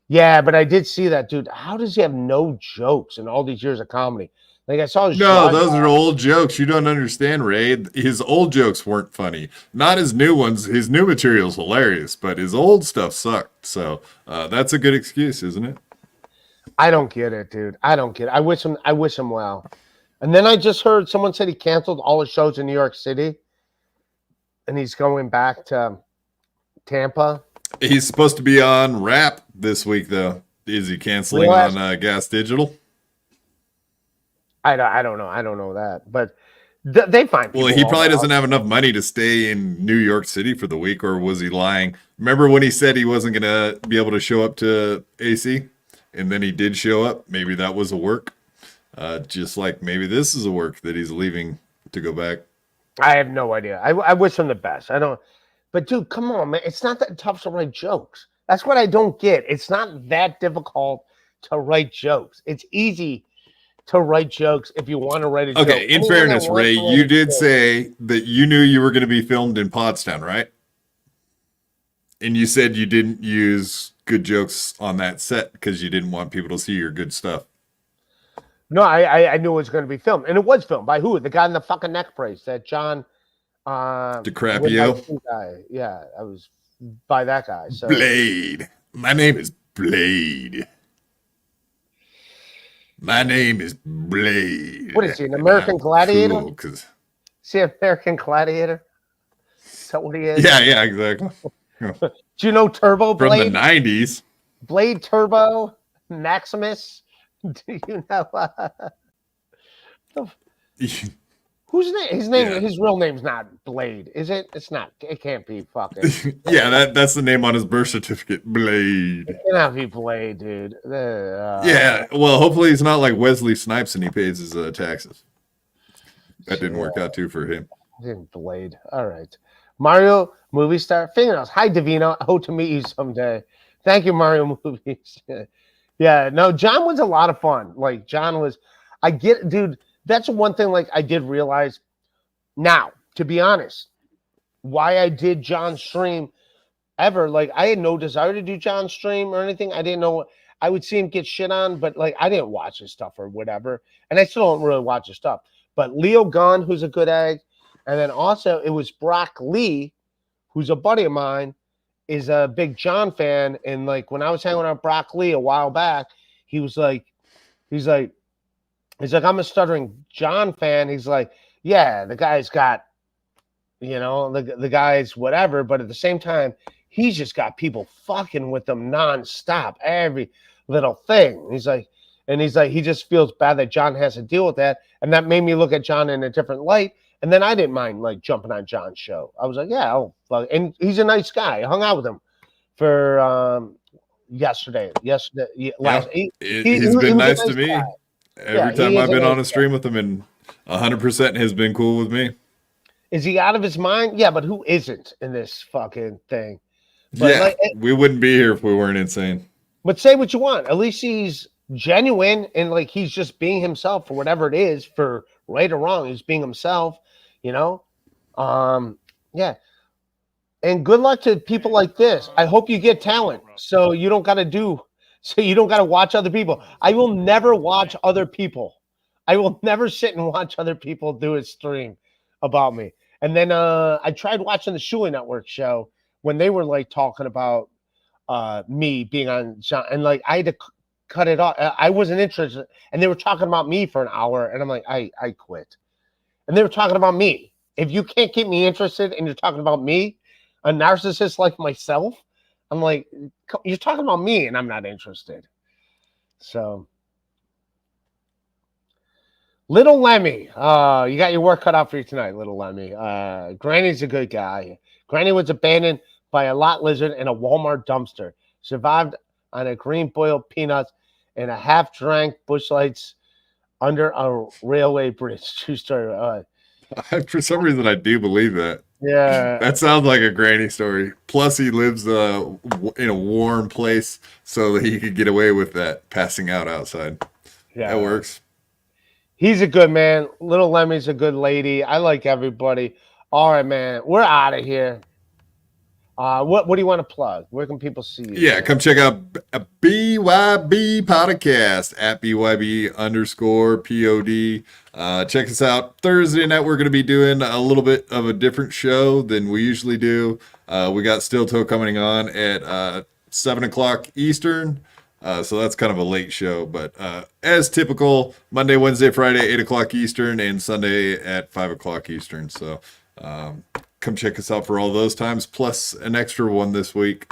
[SPEAKER 2] Yeah, but I did see that, dude. How does he have no jokes in all these years of comedy? Like I saw his
[SPEAKER 5] No, those are old jokes. You don't understand, Ray. His old jokes weren't funny. Not his new ones. His new material's hilarious, but his old stuff sucked. So that's a good excuse, isn't it?
[SPEAKER 2] I don't get it, dude. I don't get it. I wish him well. And then I just heard someone said he canceled all his shows in New York City. And he's going back to Tampa.
[SPEAKER 5] He's supposed to be on Rap this week, though. Is he canceling on Gas Digital?
[SPEAKER 2] I don't know. I don't know that, but they find.
[SPEAKER 5] Well, he probably doesn't have enough money to stay in New York City for the week, or was he lying? Remember when he said he wasn't going to be able to show up to AC, and then he did show up? Maybe that was a work. Just like maybe this is a work that he's leaving to go back.
[SPEAKER 2] I have no idea. I wish him the best. I don't. But dude, come on, man. It's not that tough to write jokes. That's what I don't get. It's not that difficult to write jokes. It's easy to write jokes if you want to write a joke.
[SPEAKER 5] Okay, in fairness, Ray, you did say that you knew you were going to be filmed in Pottstown, right? And you said you didn't use good jokes on that set because you didn't want people to see your good stuff.
[SPEAKER 2] No, I knew it was going to be filmed, and it was filmed by who? The guy in the fucking neck brace, that John
[SPEAKER 5] DiCaprio
[SPEAKER 2] guy. Yeah, I was by that guy. So
[SPEAKER 5] Blade. My name is Blade. My name is Blade.
[SPEAKER 2] What is he, an American Gladiator?
[SPEAKER 5] Cool, 'cause...
[SPEAKER 2] Is he an American Gladiator? Is that what he is?
[SPEAKER 5] Yeah, exactly.
[SPEAKER 2] Do you know Turbo
[SPEAKER 5] From
[SPEAKER 2] Blade?
[SPEAKER 5] the 90s.
[SPEAKER 2] Blade Turbo Maximus. Do you know? Whose name? His name.
[SPEAKER 5] Yeah.
[SPEAKER 2] His real name's not Blade, is it? It's not. It can't be fucking.
[SPEAKER 5] Yeah, that's the name on his birth certificate. Blade.
[SPEAKER 2] It cannot be Blade, dude.
[SPEAKER 5] Yeah, well, hopefully he's not like Wesley Snipes and he pays his taxes. That didn't work out too for him.
[SPEAKER 2] Blade. All right. Mario movie star fingernails. Hi, Davino. I hope to meet you someday. Thank you, Mario movies. Yeah, no, John was a lot of fun. Like John was, I get, dude. That's one thing. Like I did realize. Now, to be honest, why I did John's stream ever. Like I had no desire to do John's stream or anything. I didn't know. I would see him get shit on, but like I didn't watch his stuff or whatever, and I still don't really watch his stuff. But Leo Gunn, who's a good egg, and then also it was Brock Lee, who's a buddy of mine, is a big John fan, and like when I was hanging out with Brock Lee a while back, he's like, I'm a stuttering John fan. He's like, yeah, the guy's got, the guy's whatever, but at the same time, he's just got people fucking with them nonstop, every little thing. He's like, he just feels bad that John has to deal with that, and that made me look at John in a different light. And then I didn't mind like jumping on John's show. I was like, yeah, oh, fuck. And he's a nice guy. I hung out with him for yesterday. He's
[SPEAKER 5] been nice to me. Guy. Every time I've been on a stream with him, and 100% has been cool with me.
[SPEAKER 2] Is he out of his mind? Yeah, but who isn't in this fucking thing? But
[SPEAKER 5] we wouldn't be here if we weren't insane. But
[SPEAKER 2] say what you want. At least he's genuine and like he's just being himself for whatever it is, for right or wrong. He's being himself, yeah. And good luck to people like this. I hope you get talent so you don't got to watch other people. I will never watch other people. I will never sit and watch other people do a stream about me. And then I tried watching the Shuli Network show when they were like talking about me being on John, and like I had to cut it off. I wasn't interested, and they were talking about me for an hour, and I'm like, I quit. And they were talking about me. If you can't keep me interested and you're talking about me, a narcissist like myself, I'm like, you're talking about me and I'm not interested. So, Little Lemmy, you got your work cut out for you tonight, Little Lemmy. Granny's a good guy. Granny was abandoned by a lot lizard in a Walmart dumpster. Survived on a green boiled peanuts and a half-drank Busch Lights under a railway bridge. True story.
[SPEAKER 5] For some reason, I do believe that.
[SPEAKER 2] Yeah.
[SPEAKER 5] That sounds like a granny story. Plus, he lives in a warm place so that he could get away with that, passing out outside. Yeah. That works.
[SPEAKER 2] He's a good man. Little Lemmy's a good lady. I like everybody. All right, man. We're out of here. What do you want to plug? Where can people see you?
[SPEAKER 5] Yeah, come check out a BYB podcast at BYB_POD. Check us out Thursday night. We're going to be doing a little bit of a different show than we usually do. We got Steel Toe coming on at 7 o'clock Eastern. So that's kind of a late show, but as typical, Monday, Wednesday, Friday, 8 o'clock Eastern, and Sunday at 5 o'clock Eastern. So come check us out for all those times, plus an extra one this week.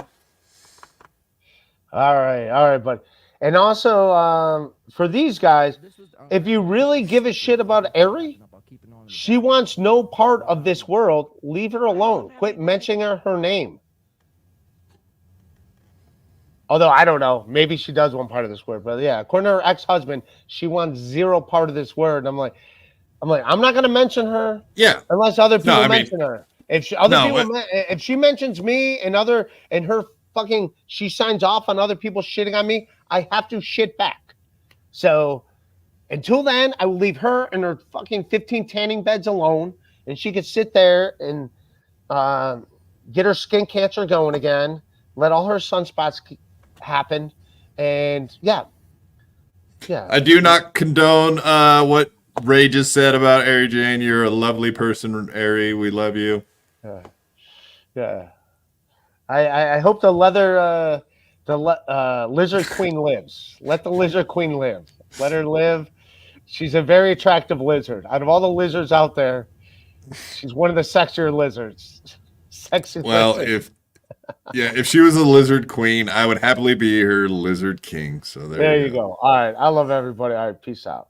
[SPEAKER 2] All right, bud. And also, for these guys, if you really give a shit about Ari, she wants no part of this world. Leave her alone. Quit mentioning her name. Although, I don't know. Maybe she does want part of this word. But yeah, according to her ex-husband, she wants zero part of this word. I'm like, I'm not going to mention her.
[SPEAKER 5] Yeah.
[SPEAKER 2] Unless other people mention her. If she mentions me and her fucking, she signs off on other people shitting on me, I have to shit back. So until then, I will leave her and her fucking 15 tanning beds alone, and she can sit there and get her skin cancer going again. Let all her sunspots happen, and yeah.
[SPEAKER 5] I do not condone what Ray just said about Ari Jane. You're a lovely person, Ari. We love you.
[SPEAKER 2] Yeah. I hope the lizard queen lives. Let the lizard queen live. Let her live. She's a very attractive lizard. Out of all the lizards out there, she's one of the sexier lizards. Sexy.
[SPEAKER 5] Well,
[SPEAKER 2] lizard.
[SPEAKER 5] if she was a lizard queen, I would happily be her lizard king. So there you
[SPEAKER 2] go. All right. I love everybody. All right. Peace out.